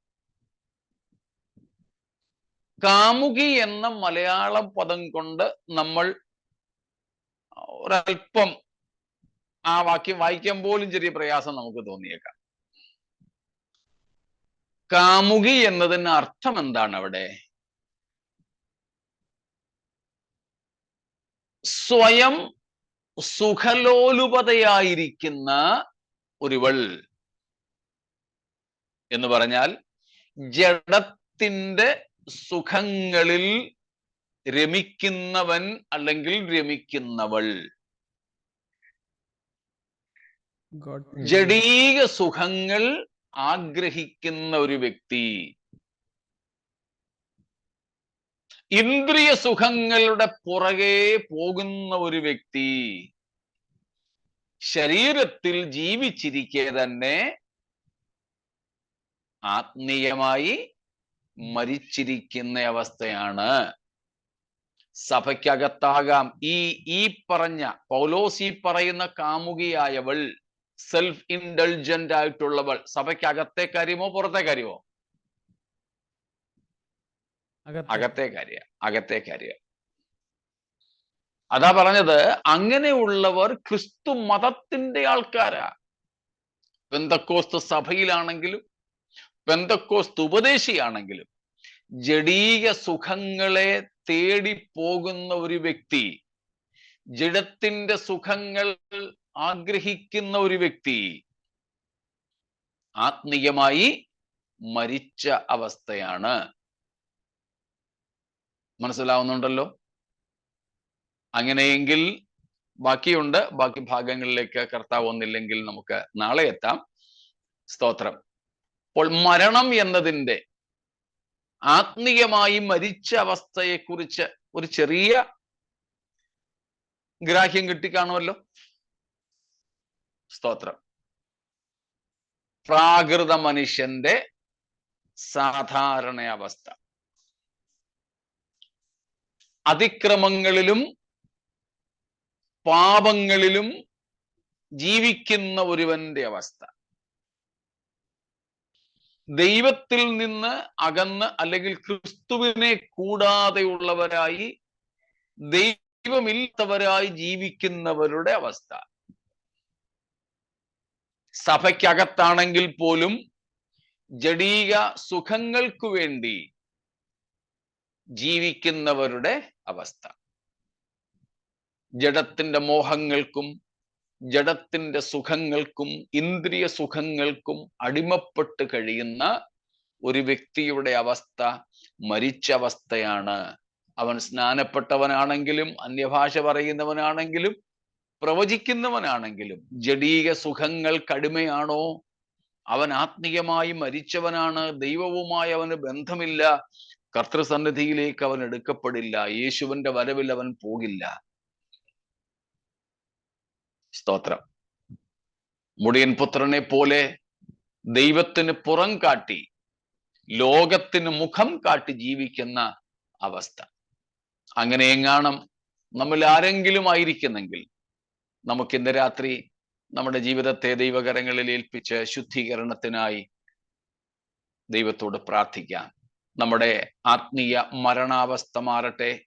കാമുകി എന്ന മലയാളം പദം കൊണ്ട് നമ്മൾ ഒരല്പം ആ വാക്യം വായിക്കാൻ പോലും ചെറിയ പ്രയാസം നമുക്ക് തോന്നിയേക്കാം. കാമുകി എന്നതിന് അർത്ഥം എന്താണ് അവിടെ? സ്വയം സുഖലോലുപതയായിരിക്കുന്ന ഒരുവൾ എന്ന് പറഞ്ഞാൽ ജഡത്തിന്റെ സുഖങ്ങളിൽ രമിക്കുന്നവൻ അല്ലെങ്കിൽ രമിക്കുന്നവൾ. God. ജഡീക സുഖങ്ങൾ ആഗ്രഹിക്കുന്ന ഒരു വ്യക്തി, ഇന്ദ്രിയ സുഖങ്ങളുടെ പുറകെ പോകുന്ന ഒരു വ്യക്തി, ശരീരത്തിൽ ജീവിച്ചിരിക്കെ തന്നെ ആത്മീയമായി മരിച്ചിരിക്കുന്ന അവസ്ഥയാണ്. സഭയ്ക്കകത്താകാം ഈ പറഞ്ഞ പൗലോസ് ഈ പറയുന്ന കാമുകിയായവൾ, സെൽഫ് ഇൻഡൾജന്റ് ആയിട്ടുള്ളവൾ സഭയ്ക്കകത്തെ കാര്യമോ പുറത്തെ കാര്യമോ? അകത്തെ കാര്യ. അതാ പറഞ്ഞത്, അങ്ങനെയുള്ളവർ ക്രിസ്തു മതത്തിന്റെ ആൾക്കാരാ. പെന്തക്കോസ്ത് സഭയിലാണെങ്കിലും പെന്തക്കോസ്ത് ഉപദേശിയാണെങ്കിലും ജഡീക സുഖങ്ങളെ തേടി പോകുന്ന ഒരു വ്യക്തി, ജഡത്തിന്റെ സുഖങ്ങൾ ആഗ്രഹിക്കുന്ന ഒരു വ്യക്തി ആത്മീയമായി മരിച്ച അവസ്ഥയാണ്. മനസ്സിലാവുന്നുണ്ടല്ലോ? അങ്ങനെയെങ്കിൽ ബാക്കിയുണ്ട്. ബാക്കി ഭാഗങ്ങളിലേക്ക് കർത്താവ് ഒന്നില്ലെങ്കിൽ നമുക്ക് നാളെ എത്താം. സ്തോത്രം. അപ്പോൾ മരണം എന്നതിൻ്റെ ആത്മീയമായി മരിച്ച അവസ്ഥയെക്കുറിച്ച് ഒരു ചെറിയ ഗ്രാഹ്യം കിട്ടിക്കാണുമല്ലോ. സ്തോത്രം. പ്രാകൃത മനുഷ്യന്റെ സാധാരണ അവസ്ഥ, അതിക്രമങ്ങളിലും പാപങ്ങളിലും ജീവിക്കുന്ന ഒരുവന്റെ അവസ്ഥ. ദൈവത്തിൽ നിന്ന് അകന്ന് അല്ലെങ്കിൽ ക്രിസ്തുവിനെ കൂടാതെയുള്ളവരായി, ദൈവമില്ലാത്തവരായി ജീവിക്കുന്നവരുടെ അവസ്ഥ. സഭയ്ക്കകത്താണെങ്കിൽ പോലും ജഡീക സുഖങ്ങൾക്ക് വേണ്ടി ജീവിക്കുന്നവരുടെ അവസ്ഥ. ജഡത്തിന്റെ മോഹങ്ങൾക്കും ജഡത്തിന്റെ സുഖങ്ങൾക്കും ഇന്ദ്രിയ സുഖങ്ങൾക്കും അടിമപ്പെട്ട് കഴിയുന്ന ഒരു വ്യക്തിയുടെ അവസ്ഥ മരിച്ച അവസ്ഥയാണ്. അവൻ സ്നാനപ്പെട്ടവനാണെങ്കിലും അന്യഭാഷ പറയുന്നവനാണെങ്കിലും പ്രവചിക്കുന്നവനാണെങ്കിലും ജഡീക സുഖങ്ങൾക്കടിമയാണോ? അവൻ ആത്മീയമായി മരിച്ചവനാണ്. ദൈവവുമായി അവന് ബന്ധമില്ല. കർത്തൃസന്നിധിയിലേക്ക് അവൻ എടുക്കപ്പെടില്ല. യേശുവിന്റെ വരവിൽ അവൻ പോകില്ല. സ്തോത്രം. മുടിയൻ പുത്രനെ പോലെ ദൈവത്തിന് പുറം കാട്ടി ലോകത്തിന് മുഖം കാട്ടി ജീവിക്കുന്ന അവസ്ഥ. അങ്ങനെ എങ്ങാണം നമ്മൾ ആരെങ്കിലും ആയിരിക്കുന്നെങ്കിൽ നമുക്ക് ഇന്ന് രാത്രി നമ്മുടെ ജീവിതത്തെ ദൈവകരങ്ങളിൽ ഏൽപ്പിച്ച് ശുദ്ധീകരണത്തിനായി ദൈവത്തോട് പ്രാർത്ഥിക്കാം. നമ്മുടെ ആത്മീയ മരണാവസ്ഥ മാറട്ടെ.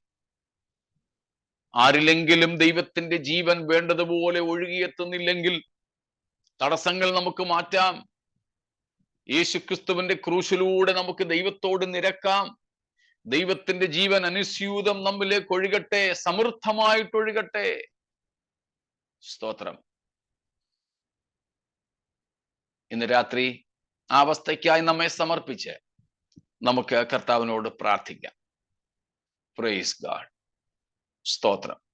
ആരിലെങ്കിലും ദൈവത്തിന്റെ ജീവൻ വേണ്ടതുപോലെ ഒഴുകിയെത്തുന്നില്ലെങ്കിൽ തടസ്സങ്ങൾ നമുക്ക് മാറ്റാം. യേശുക്രിസ്തുവിന്റെ ക്രൂശിലൂടെ നമുക്ക് ദൈവത്തോട് നിരക്കാം. ദൈവത്തിന്റെ ജീവൻ അനുസ്യൂതം നമ്മിലേക്ക് ഒഴുകട്ടെ, സമൃദ്ധമായിട്ട് ഒഴുകട്ടെ. സ്തോത്രം. ഇന്ന് രാത്രി ആ അവസ്ഥയ്ക്കായി നമ്മെ സമർപ്പിച്ച് നമുക്ക് കർത്താവിനോട് പ്രാർത്ഥിക്കാം. Praise God. സ്തോത്രം.